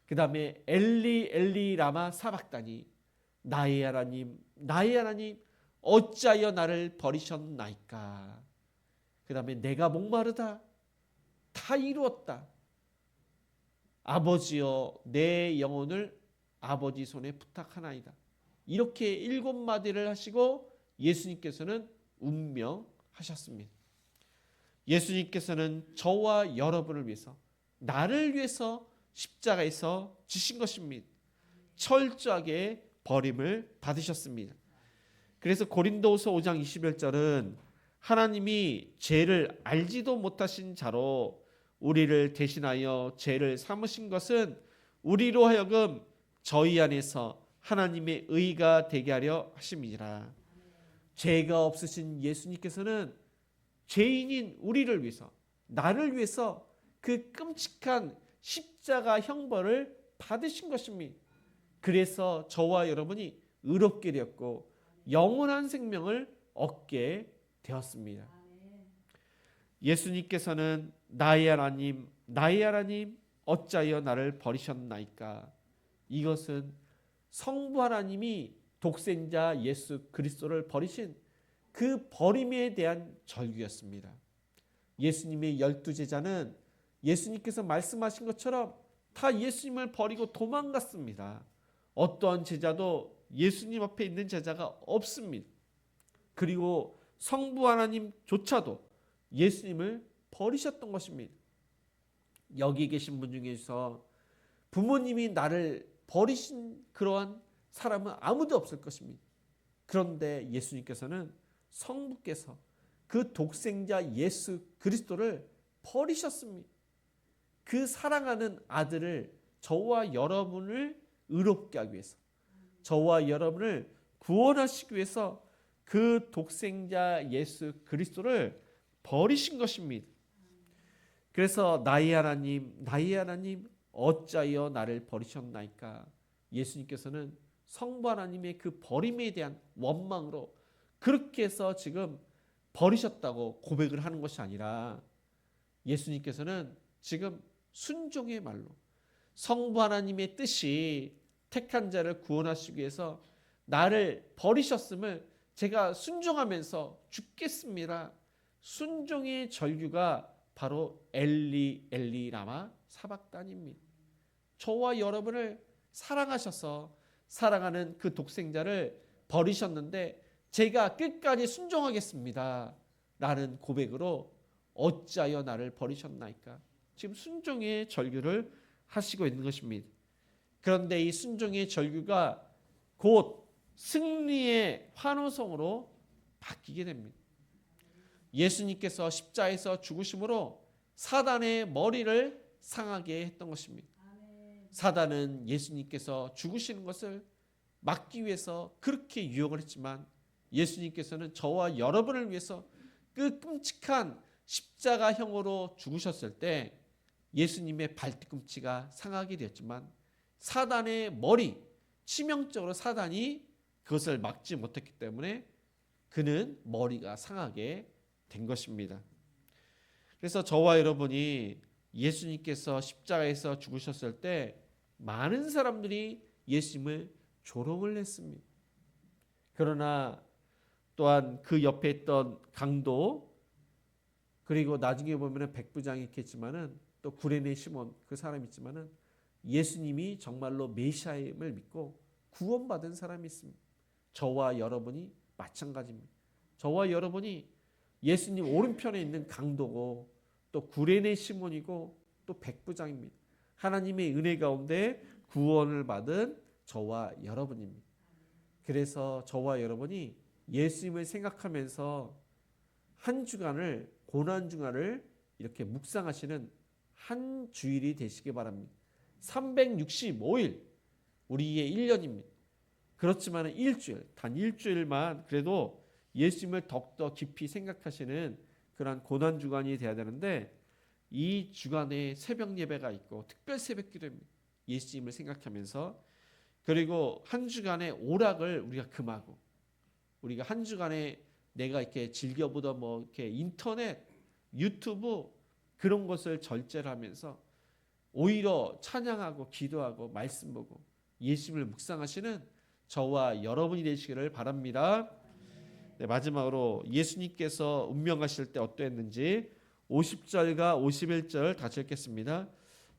그 다음에 엘리 엘리 라마 사박다니 나의 하나님 어찌하여 나를 버리셨나이까. 그 다음에 내가 목마르다 다 이루었다. 아버지여 내 영혼을 아버지 손에 부탁하나이다. 이렇게 7마디를 하시고 예수님께서는 운명하셨습니다. 예수님께서는 저와 여러분을 위해서 나를 위해서 십자가에서 지신 것입니다. 철저하게 버림을 받으셨습니다. 그래서 고린도후서 5장 21절은 하나님이 죄를 알지도 못하신 자로 우리를 대신하여 죄를 삼으신 것은 우리로 하여금 저희 안에서 하나님의 의가 되게 하려 하심이니라. 죄가 없으신 예수님께서는 죄인인 우리를 위해서, 나를 위해서 그 끔찍한 십자가 형벌을 받으신 것입니다. 그래서 저와 여러분이 의롭게 되었고 영원한 생명을 얻게 되었습니다. 예수님께서는 나의 하나님, 나의 하나님, 어찌하여 나를 버리셨나이까? 이것은 성부 하나님이 독생자 예수 그리스도를 버리신 그 버림에 대한 절규였습니다. 예수님의 12제자는 예수님께서 말씀하신 것처럼 다 예수님을 버리고 도망갔습니다. 어떠한 제자도 예수님 앞에 있는 제자가 없습니다. 그리고 성부 하나님조차도 예수님을 버리셨던 것입니다. 여기 계신 분 중에서 부모님이 나를 버리신 그러한 사람은 아무도 없을 것입니다. 그런데 예수님께서는 성부께서 그 독생자 예수 그리스도를 버리셨습니다. 그 사랑하는 아들을, 저와 여러분을 의롭게 하기 위해서, 저와 여러분을 구원하시기 위해서 그 독생자 예수 그리스도를 버리신 것입니다. 그래서 나의 하나님, 나의 하나님, 어찌하여 나를 버리셨나이까? 예수님께서는 성부 하나님의 그 버림에 대한 원망으로 그렇게 해서 지금 버리셨다고 고백을 하는 것이 아니라, 예수님께서는 지금 순종의 말로 성부 하나님의 뜻이 택한 자를 구원하시기 위해서 나를 버리셨음을 제가 순종하면서 죽겠습니다. 순종의 절규가 바로 엘리 엘리 라마 사박단입니다. 저와 여러분을 사랑하셔서 사랑하는 그 독생자를 버리셨는데 제가 끝까지 순종하겠습니다 라는 고백으로 어찌하여 나를 버리셨나이까? 지금 순종의 절규를 하시고 있는 것입니다. 그런데 이 순종의 절규가 곧 승리의 환호성으로 바뀌게 됩니다. 예수님께서 십자에서 죽으심으로 사단의 머리를 상하게 했던 것입니다. 사단은 예수님께서 죽으시는 것을 막기 위해서 그렇게 유혹을 했지만 예수님께서는 저와 여러분을 위해서 그 끔찍한 십자가형으로 죽으셨을 때 예수님의 발뒤꿈치가 상하게 되었지만 사단의 머리, 치명적으로 사단이 그것을 막지 못했기 때문에 그는 머리가 상하게 된 것입니다. 그래서 저와 여러분이 예수님께서 십자가에서 죽으셨을 때 많은 사람들이 예수님을 조롱을 했습니다. 그러나 또한 그 옆에 있던 강도, 그리고 나중에 보면 백부장이 있겠지만은 또 구레네 시몬 그 사람이 있지만은 예수님이 정말로 메시아임을 믿고 구원받은 사람이 있습니다. 저와 여러분이 마찬가지입니다. 저와 여러분이 예수님 오른편에 있는 강도고 또 구레네 시몬이고 또 백부장입니다. 하나님의 은혜 가운데 구원을 받은 저와 여러분입니다. 그래서 저와 여러분이 예수님을 생각하면서 한 주간을, 고난 주간을 이렇게 묵상하시는 한 주일이 되시기 바랍니다. 365일 우리의 1년입니다. 그렇지만 일주일, 단 일주일만 그래도 예수님을 더욱더 깊이 생각하시는 그런 고난 주간이 돼야 되는데, 이 주간에 새벽 예배가 있고 특별 새벽 기도입니다. 예수님을 생각하면서, 그리고 한 주간의 오락을 우리가 금하고, 우리가 한 주간에 내가 이렇게 즐겨보던 뭐 이렇게 인터넷, 유튜브 그런 것을 절제를 하면서 오히려 찬양하고 기도하고 말씀 보고 예수님을 묵상하시는 저와 여러분이 되시기를 바랍니다. 네, 마지막으로 예수님께서 운명하실 때 어떠했는지 50절과 51절 다시 읽겠습니다.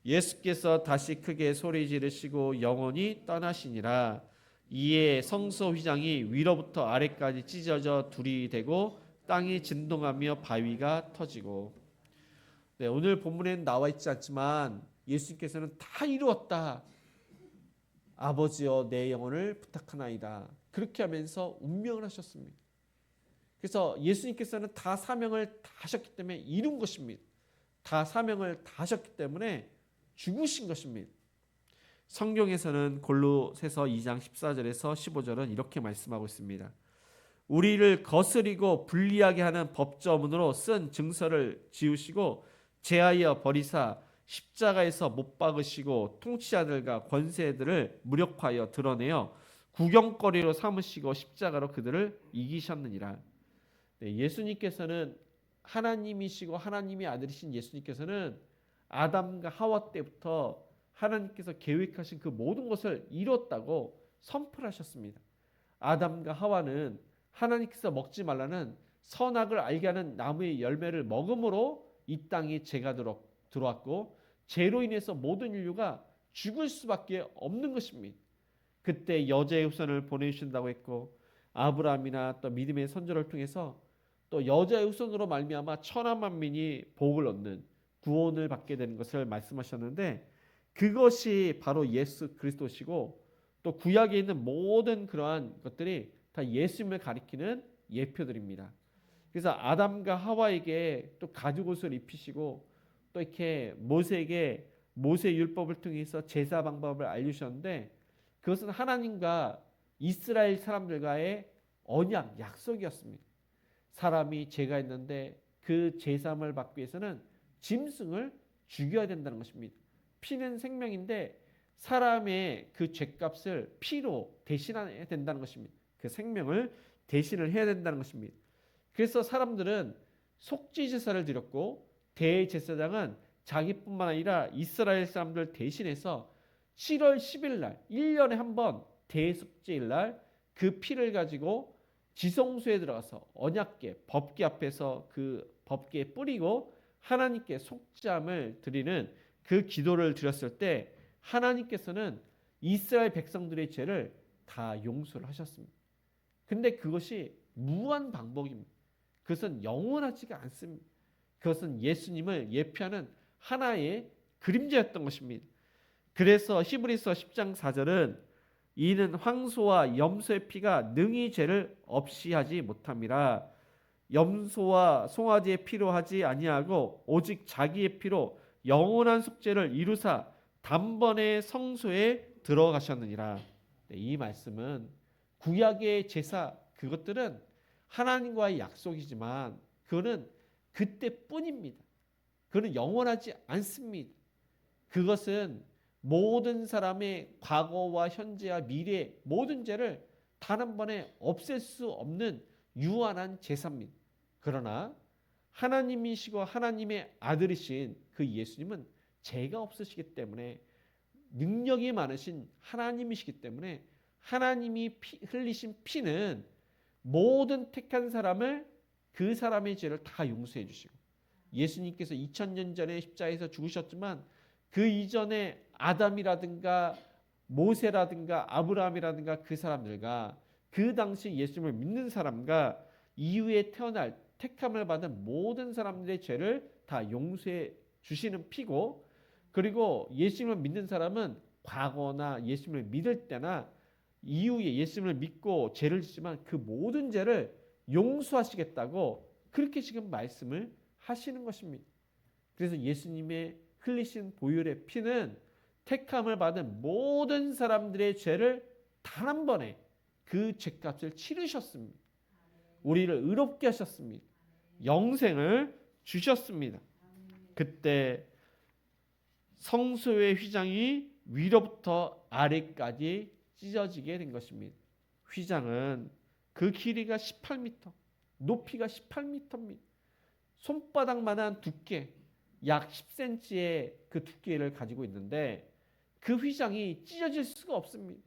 예수께서 다시 크게 소리 지르시고 영원히 떠나시니라. 이에 성소 휘장이 위로부터 아래까지 찢어져 둘이 되고 땅이 진동하며 바위가 터지고. 네, 오늘 본문에는 나와 있지 않지만 예수님께서는 다 이루었다. 아버지여 내 영혼을 부탁하나이다. 그렇게 하면서 운명을 하셨습니다. 그래서 예수님께서는 다 사명을 다 하셨기 때문에 이룬 것입니다. 다 사명을 다 하셨기 때문에 죽으신 것입니다. 성경에서는 골로새서 2장 14절에서 15절은 이렇게 말씀하고 있습니다. 우리를 거스리고 불리하게 하는 법조문으로 쓴 증서를 지우시고 제하여 버리사 십자가에서 못 박으시고 통치자들과 권세들을 무력하여 드러내어 구경거리로 삼으시고 십자가로 그들을 이기셨느니라. 예수님께서는 하나님이시고 하나님의 아들이신 예수님께서는 아담과 하와 때부터 하나님께서 계획하신 그 모든 것을 이뤘다고 선포하셨습니다. 아담과 하와는 하나님께서 먹지 말라는 선악을 알게 하는 나무의 열매를 먹음으로 이 땅에 죄가 들어왔고 죄로 인해서 모든 인류가 죽을 수밖에 없는 것입니다. 그때 여자의 후손을 보내주신다고 했고 아브라함이나 또 믿음의 선조를 통해서 또 여자의 후손으로 말미암아 천하 만민이 복을 얻는 구원을 받게 되는 것을 말씀하셨는데 그것이 바로 예수 그리스도시고 또 구약에 있는 모든 그러한 것들이 다 예수님을 가리키는 예표들입니다. 그래서 아담과 하와에게 또 가죽옷을 입히시고 또 이렇게 모세에게 모세 율법을 통해서 제사 방법을 알려주셨는데 그것은 하나님과 이스라엘 사람들과의 언약, 약속이었습니다. 사람이 죄가 있는데 그 제사함을 받기 위해서는 짐승을 죽여야 된다는 것입니다. 피는 생명인데 사람의 그 죄값을 피로 대신해야 된다는 것입니다. 그 생명을 대신을 해야 된다는 것입니다. 그래서 사람들은 속죄 제사를 드렸고 대제사장은 자기뿐만 아니라 이스라엘 사람들 대신해서 7월 10일 날 1년에 한 번 대속죄일 날 그 피를 가지고 지성소에 들어가서 언약궤 법궤 앞에서 그 법궤에 뿌리고 하나님께 속죄함을 드리는 그 기도를 드렸을 때 하나님께서는 이스라엘 백성들의 죄를 다 용서를 하셨습니다. 근데 그것이 무한 반복입니다. 그것은 영원하지가 않습니다. 그것은 예수님을 예표하는 하나의 그림자였던 것입니다. 그래서 히브리서 10장 4절은 이는 황소와 염소의 피가 능히 죄를 없이 하지 못함이라. 염소와 송아지의 피로 하지 아니하고 오직 자기의 피로 영원한 속죄를 이루사 단번에 성소에 들어가셨느니라. 이 말씀은 구약의 제사 그것들은 하나님과의 약속이지만 그거는 그때뿐입니다. 그거는 영원하지 않습니다. 그것은 모든 사람의 과거와 현재와 미래의 모든 죄를 단 한 번에 없앨 수 없는 유한한 제사입니다. 그러나 하나님이시고 하나님의 아들이신 그 예수님은 죄가 없으시기 때문에 능력이 많으신 하나님이시기 때문에 하나님이 흘리신 피는 모든 택한 사람을 그 사람의 죄를 다 용서해 주시고 예수님께서 2000년 전에 십자가에서 죽으셨지만 그 이전에 아담이라든가 모세라든가 아브라함이라든가 그 사람들과 그 당시 예수님을 믿는 사람과 이후에 태어날 택함을 받은 모든 사람들의 죄를 다 용서해 주시는 피고 그리고 예수님을 믿는 사람은 과거나 예수님을 믿을 때나 이후에 예수님을 믿고 죄를 짓지만 그 모든 죄를 용서하시겠다고 그렇게 지금 말씀을 하시는 것입니다. 그래서 예수님의 흘리신 보혈의 피는 택함을 받은 모든 사람들의 죄를 단 한 번에 그 죄값을 치르셨습니다. 우리를 의롭게 하셨습니다. 영생을 주셨습니다. 그때 성소의 휘장이 위로부터 아래까지 찢어지게 된 것입니다. 휘장은 그 길이가 18m, 높이가 18m입니다. 손바닥만한 두께, 약 10cm의 그 두께를 가지고 있는데 그 휘장이 찢어질 수가 없습니다.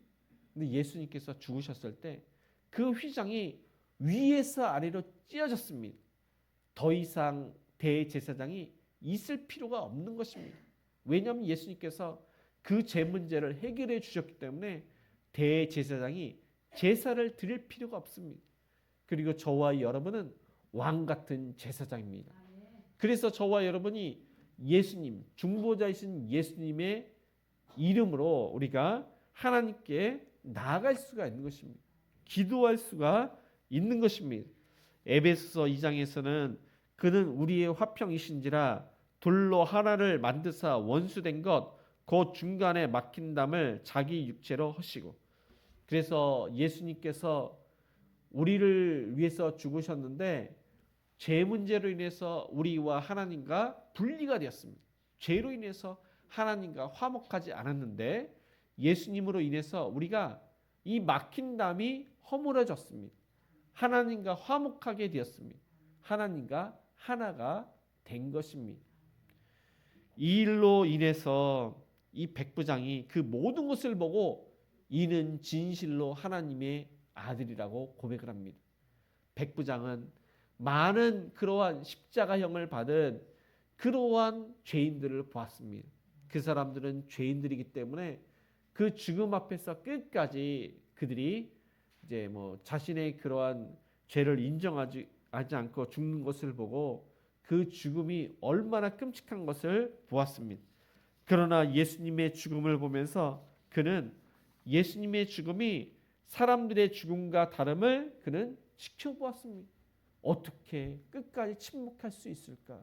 근데 예수님께서 죽으셨을 때 그 휘장이 위에서 아래로 찢어졌습니다. 더 이상 대제사장이 있을 필요가 없는 것입니다. 왜냐하면 예수님께서 그 죄 문제를 해결해 주셨기 때문에 대제사장이 제사를 드릴 필요가 없습니다. 그리고 저와 여러분은 왕 같은 제사장입니다. 그래서 저와 여러분이 예수님, 중보자이신 예수님의 이름으로 우리가 하나님께 나아갈 수가 있는 것입니다. 기도할 수가 있는 것입니다. 에베소서 2장에서는 그는 우리의 화평이신지라 돌로 하나를 만드사 원수된 것 그 중간에 막힌 담을 자기 육체로 허시고. 그래서 예수님께서 우리를 위해서 죽으셨는데 죄 문제로 인해서 우리와 하나님과 분리가 되었습니다. 죄로 인해서 하나님과 화목하지 않았는데 예수님으로 인해서 우리가 이 막힌 담이 허물어졌습니다. 하나님과 화목하게 되었습니다. 하나님과 하나가 된 것입니다. 이 일로 인해서 이 백부장이 그 모든 것을 보고 이는 진실로 하나님의 아들이라고 고백을 합니다. 백부장은 많은 그러한 십자가형을 받은 그러한 죄인들을 보았습니다. 그 사람들은 죄인들이기 때문에 그 죽음 앞에서 끝까지 그들이 이제 자신의 그러한 죄를 인정하지 않고 죽는 것을 보고 그 죽음이 얼마나 끔찍한 것을 보았습니다. 그러나 예수님의 죽음을 보면서 그는 예수님의 죽음이 사람들의 죽음과 다름을 그는 지켜보았습니다. 어떻게 끝까지 침묵할 수 있을까?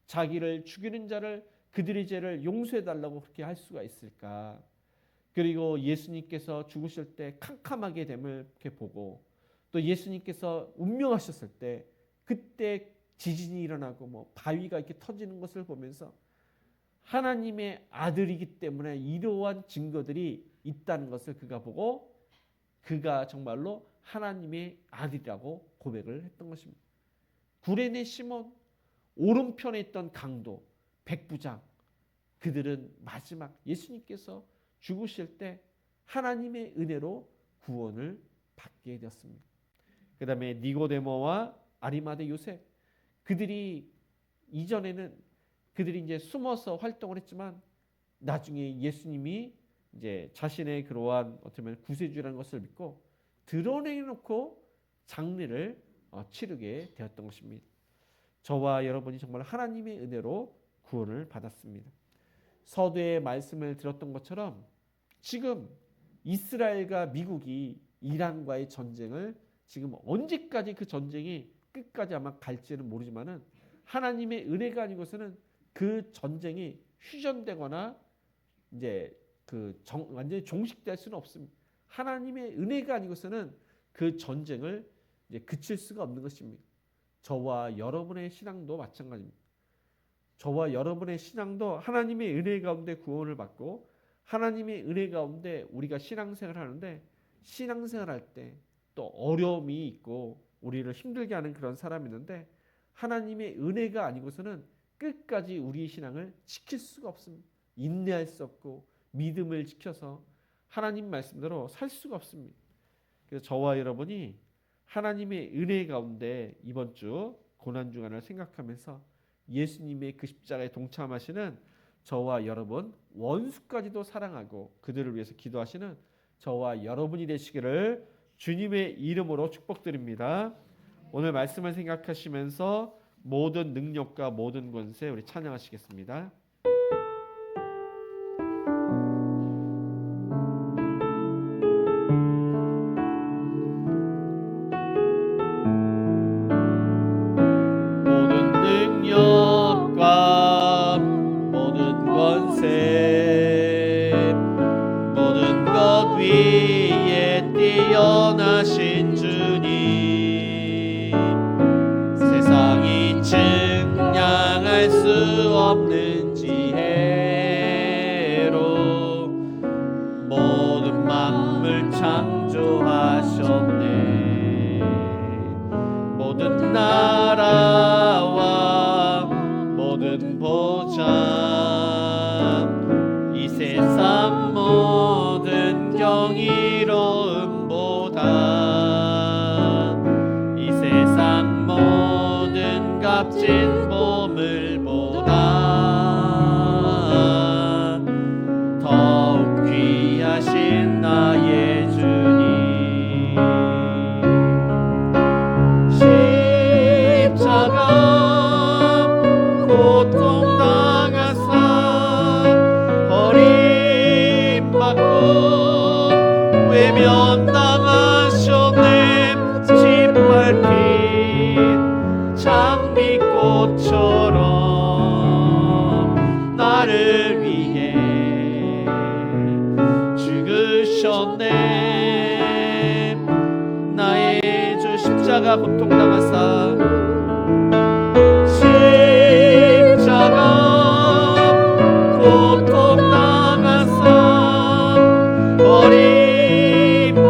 자기를 죽이는 자를 그들의 죄를 용서해달라고 그렇게 할 수가 있을까? 그리고 예수님께서 죽으실 때 캄캄하게 됨을 이렇게 보고 또 예수님께서 운명하셨을 때 그때 지진이 일어나고 바위가 이렇게 터지는 것을 보면서 하나님의 아들이기 때문에 이러한 증거들이 있다는 것을 그가 보고 그가 정말로 하나님의 아들이라고 고백을 했던 것입니다. 구레네 시몬, 오른편에 있던 강도, 백부장, 그들은 마지막 예수님께서 죽으실 때 하나님의 은혜로 구원을 받게 되었습니다. 그 다음에 니고데모와 아리마대 요셉, 그들이 이전에는 그들이 이제 숨어서 활동을 했지만 나중에 예수님이 이제 자신의 그러한 어떻게 보면 구세주라는 것을 믿고 드러내놓고 장례를 치르게 되었던 것입니다. 저와 여러분이 정말 하나님의 은혜로 구원을 받았습니다. 서두에 말씀을 들었던 것처럼 지금 이스라엘과 미국이 이란과의 전쟁을 지금 언제까지 그 전쟁이 끝까지 아마 갈지는 모르지만은 하나님의 은혜가 아니고서는 그 전쟁이 휴전되거나 이제 완전히 종식될 수는 없습니다. 하나님의 은혜가 아니고서는 그 전쟁을 이제 그칠 수가 없는 것입니다. 저와 여러분의 신앙도 마찬가지입니다. 저와 여러분의 신앙도 하나님의 은혜 가운데 구원을 받고 하나님의 은혜 가운데 우리가 신앙생활을 하는데 신앙생활할 때 또 어려움이 있고 우리를 힘들게 하는 그런 사람이 있는데 하나님의 은혜가 아니고서는 끝까지 우리의 신앙을 지킬 수가 없습니다. 인내할 수 없고 믿음을 지켜서 하나님 말씀대로 살 수가 없습니다. 그래서 저와 여러분이 하나님의 은혜 가운데 이번 주 고난주간을 생각하면서 예수님의 그 십자가에 동참하시는 저와 여러분, 원수까지도 사랑하고 그들을 위해서 기도하시는 저와 여러분이 되시기를 주님의 이름으로 축복드립니다. 오늘 말씀을 생각하시면서 모든 능력과 모든 권세 우리 찬양하시겠습니다. 모든 능력과 모든 권세 모든 것 위에 뛰어나신 주님 세상이 측량할 수 없는 지혜로 모든 만물 창조하셨네. 모든 나라와 모든 보장 이 세상 모든 경이로움보다 이 세상 모든 값진 보물보다 더욱 귀하신 나의 주님 십자가 고통당하사 버림받고 외면당하셨네. 짓밟힌 장미꽃처럼 십자가 고통당하사 십자가 고통당하사 버림받고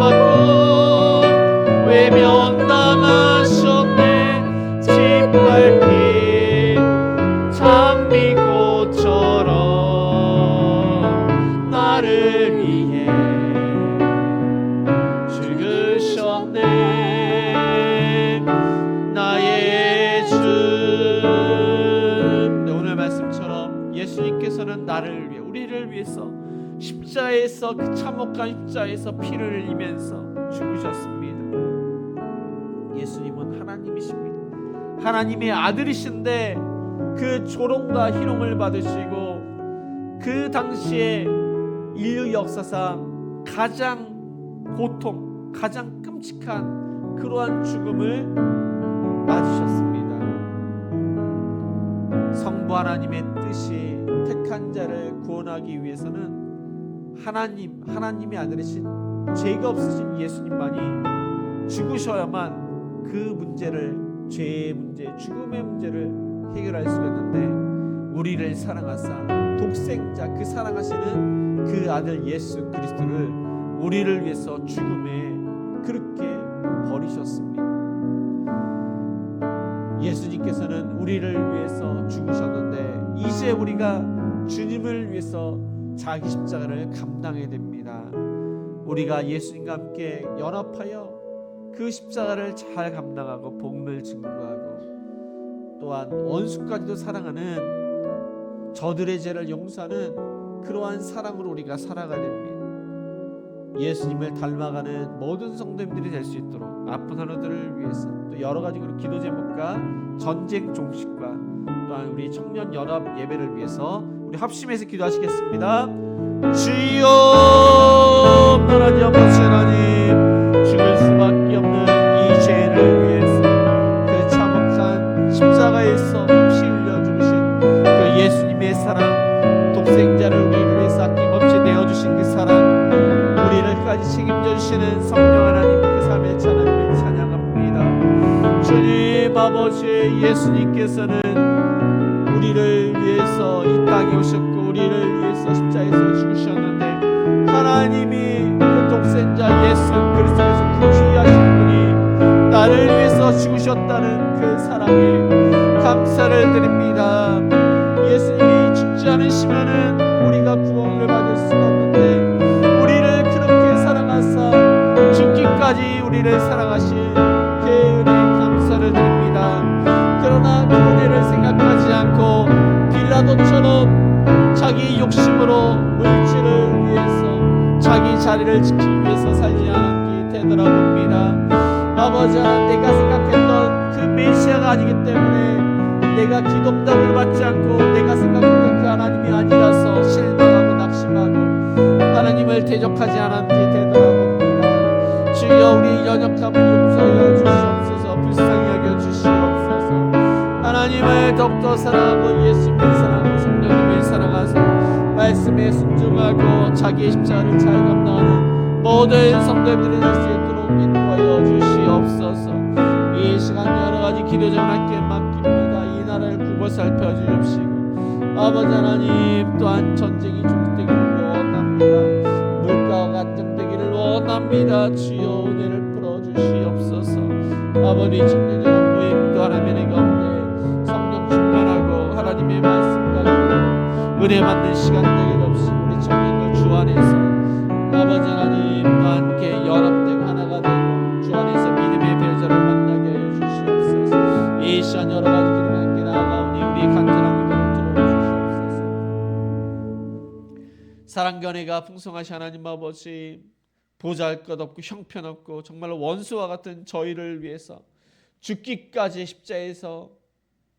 외면당하셨네. 짓밟힌 장미꽃처럼 나를 위해 죽으셨네. 나의 주. 오늘 말씀처럼 예수님께서는 나를 위해, 우리를 위해서 십자가에서, 그 참혹한 십자가에서 피를 흘리면서 죽으셨습니다. 예수님은 하나님이십니다. 하나님의 아들이신데 그 조롱과 희롱을 받으시고 그 당시에 인류 역사상 가장 고통, 가장 끔찍한 그러한 죽음을 맞으셨습니다. 성부 하나님의 뜻이 택한 자를 구원하기 위해서는 하나님의 아들이신 죄가 없으신 예수님만이 죽으셔야만 그 문제를, 죄의 문제, 죽음의 문제를 해결할 수가 있는데, 우리를 사랑하사 독생자, 그 사랑하시는 그 아들 예수 그리스도를 우리를 위해서 죽음에 그렇게 버리셨습니다. 예수님께서는 우리를 위해서 죽으셨는데 이제 우리가 주님을 위해서 자기 십자가를 감당해야 됩니다. 우리가 예수님과 함께 연합하여 그 십자가를 잘 감당하고 복음을 증거하고 또한 원수까지도 사랑하는, 저들의 죄를 용서하는 그러한 사랑으로 우리가 살아가야 됩니다. 예수님을 닮아가는 모든 성도님들이 될 수 있도록 아픈 하루들을 위해서 또 여러 가지 기도 제목과 전쟁 종식과 또한 우리 청년 연합 예배를 위해서 우리 합심해서 기도하시겠습니다. 주여, 하나님 아버지 하나님, 죽을 수밖에 없는 이 죄를 위해서 그 참혹한 십자가에서 피 흘려 죽으신 그 예수님의 사랑, 독생자를 우리를 위해서 아낌없이 내어주신 그 사랑, 우리를까지 책임져 주시는 성령 하나님, 그 삼위일체 하나님을 찬양합니다. 주님 아버지, 예수님께서는 우리를 위해서 이 땅에 오셨고 우리를 위해서 십자가에서 죽으셨는데, 하나님이 그 독생자 예수 그리스도에서 그 귀하신 분이 나를 위해서 죽으셨다는 그 사랑에 감사를 드립니다. 예수님이 죽지 않으시면은 우리가 구원을 받을 수가 없는데, 우리를 그렇게 사랑하사 죽기까지 우리를 사랑하신 그 은혜에 감사를 드립니다. 그러나 그 은혜를 생각하지 않고 빌라도처럼 자기 욕심으로 물질을 위해서 자기 자리를 지키기 위해서 살지 않았기 되돌아봅니다. 아버지, 내가 생각했던 그 메시아가 아니기 때문에, 내가 기도답을 받지 않고 내가 생각했던 그 하나님이 아니라서 실망하고 낙심하고 하나님을 대적하지 않았기 되돌아봅니다. 주여, 우리 연약함을 용서하여 주시옵소서. 불쌍히 여겨 주시옵소서. 하나님을 더욱더 사랑하고 예수님을 사랑하고 성령님을 사랑하사 말씀에 순종하고 자기의 십자가를 잘 감당하는 모든 성도님들이 될 수 있도록 인도하여 주시옵소서. 이 시간 여러 가지 기도 전하께 맡깁니다. 이 나라를 굽어 살펴주십시고, 아버지 하나님, 또한 전쟁이 종식되기를 원합니다. 물가가 안정되기를 원합니다. 주여, 은혜를 풀어주시옵소서. 아버지, 청년연합 모임도 하나님의 가운데 성령 충만하고 하나님의 말씀과 은혜 받는 시간 되게 없이 우리 청년들 주 안에서 아버지 하나님과 함께 연합되고 하나가 되고 주 안에서 믿음의 배자를 만나게 하여 주시옵소서. 이 시간 여러 가지 기도를 함께 나아가오니 우리의 간절한 기도를 들어주시옵소서. 사랑과 은혜가 풍성하신 하나님 아버지, 보잘것없고 형편없고 정말 원수와 같은 저희를 위해서 죽기까지 십자에서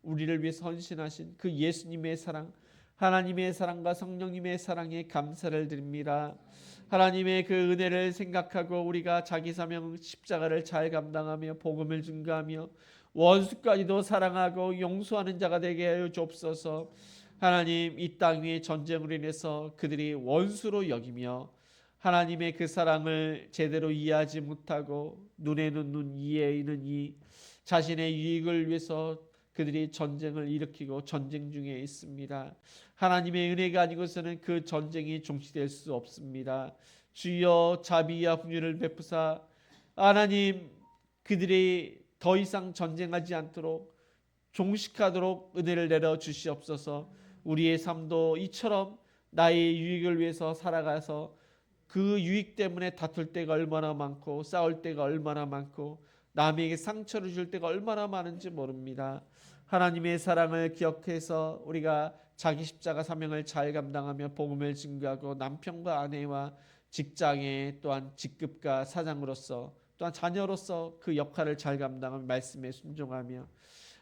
우리를 위해서 헌신하신 그 예수님의 사랑, 하나님의 사랑과 성령님의 사랑에 감사를 드립니다. 하나님의 그 은혜를 생각하고 우리가 자기 사명 십자가를 잘 감당하며 복음을 증거하며 원수까지도 사랑하고 용서하는 자가 되게 하여 주옵소서. 하나님, 이 땅 위의 전쟁으로 인해서 그들이 원수로 여기며 하나님의 그 사랑을 제대로 이해하지 못하고 눈에는 눈, 이에는 이, 자신의 유익을 위해서 그들이 전쟁을 일으키고 전쟁 중에 있습니다. 하나님의 은혜가 아니고서는 그 전쟁이 종식될 수 없습니다. 주여 자비와 긍휼을 베푸사 하나님 그들이 더 이상 전쟁하지 않도록 종식하도록 은혜를 내려 주시옵소서. 우리의 삶도 이처럼 나의 유익을 위해서 살아가서 그 유익 때문에 다툴 때가 얼마나 많고 싸울 때가 얼마나 많고 남에게 상처를 줄 때가 얼마나 많은지 모릅니다. 하나님의 사랑을 기억해서 우리가 자기 십자가 사명을 잘 감당하며 복음을 증거하고 남편과 아내와 직장에 또한 직급과 사장으로서 또한 자녀로서 그 역할을 잘 감당하며 말씀에 순종하며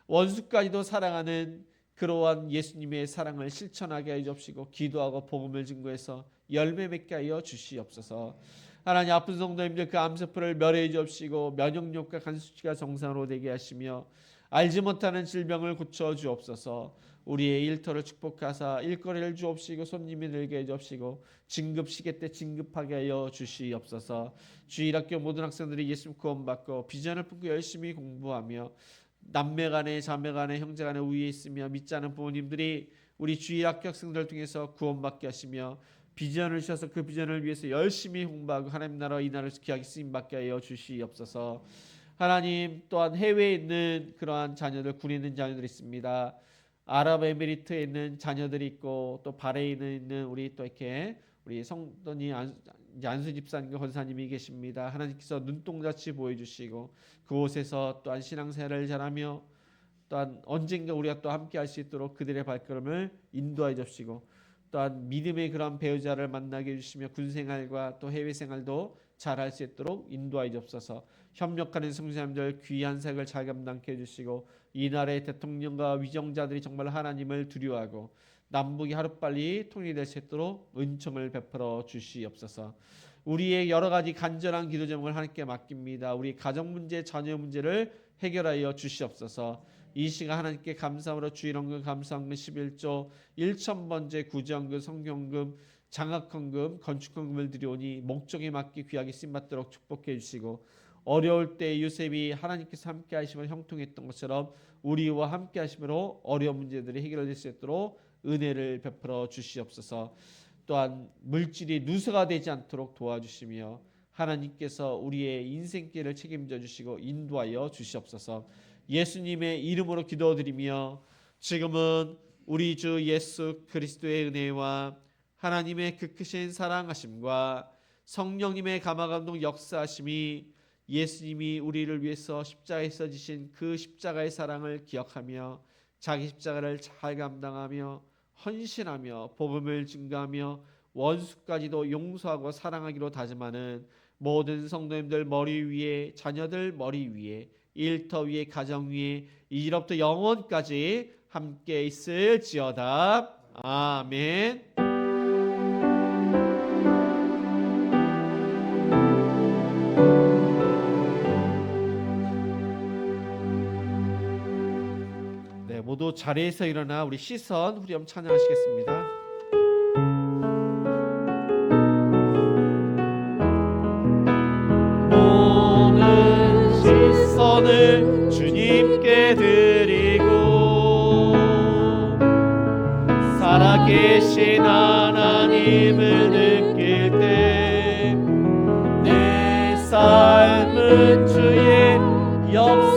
원수까지도 사랑하는 그러한 예수님의 사랑을 실천하게 하여 주옵시고 기도하고 복음을 증거해서 열매 맺게 하여 주시옵소서. 하나님 아픈 성도님들 그 암세포를 멸해 주옵시고 면역력과 간수치가 정상으로 되게 하시며 알지 못하는 질병을 고쳐 주옵소서. 우리의 일터를 축복하사 일거리를 주옵시고 손님이 늘게 해 주옵시고 진급 시계 때 진급하게 하여 주시옵소서. 주일학교 모든 학생들이 예수님 구원받고 비전을 품고 열심히 공부하며 남매간에 자매간에 형제간에 우위에 있으며 믿지 않은 부모님들이 우리 주일학교 학생들을 통해서 구원받게 하시며 비전을 주셔서 그 비전을 위해서 열심히 공부하고 하나님 나라 이 나라를 귀하게 쓰임받게 하여 주시옵소서. 하나님 또한 해외에 있는 그러한 자녀들 군에 있는 자녀들이 있습니다. 아랍에미리트에 있는 자녀들이 있고 또 바레인에 있는 우리 또 이렇게 우리 성도님 안수 집사님과 권사님이 계십니다. 하나님께서 눈동자치 보여주시고 그곳에서 또한 신앙생활을 잘하며 또한 언젠가 우리가 또 함께 할 수 있도록 그들의 발걸음을 인도해 주시고 또한 믿음의 그런 배우자를 만나게 해주시며 군생활과 또 해외생활도 잘할 수 있도록 인도하여 주옵소서. 협력하는 성도님들 귀한 사역을 잘 감당케 해주시고 이 나라의 대통령과 위정자들이 정말 하나님을 두려워하고 남북이 하루빨리 통일될 수 있도록 은총을 베풀어 주시옵소서. 우리의 여러 가지 간절한 기도 제목을 하나님께 맡깁니다. 우리 가정 문제, 자녀 문제를 해결하여 주시옵소서. 이 시간 하나님께 감사함으로 주일헌금 감사헌금 11조 1,000번째 구제헌금 성경금 장학헌금 건축헌금을 드리오니 목적에 맞게 귀하게 쓰임받도록 축복해 주시고 어려울 때 요셉이 하나님께서 함께 하시면 형통했던 것처럼 우리와 함께 하심으로 어려운 문제들이 해결될 수 있도록 은혜를 베풀어 주시옵소서. 또한 물질이 누수가 되지 않도록 도와주시며 하나님께서 우리의 인생길을 책임져 주시고 인도하여 주시옵소서. 예수님의 이름으로 기도드리며 지금은 우리 주 예수 그리스도의 은혜와 하나님의 그 크신 사랑하심과 성령님의 감화감동 역사하심이 예수님이 우리를 위해서 십자가에서 지신 그 십자가의 사랑을 기억하며 자기 십자가를 잘 감당하며 헌신하며 복음을 증거하며 원수까지도 용서하고 사랑하기로 다짐하는 모든 성도님들 머리 위에 자녀들 머리 위에 일터 위에 가정 위에 이제부터 영원까지 함께 있을지어다. 아멘. 네, 모두 자리에서 일어나 우리 시선 후렴 찬양하시겠습니다. 모든 시선을 주님께 드리고 살아계신 하나님을 느낄 때 내 삶은 주의 역사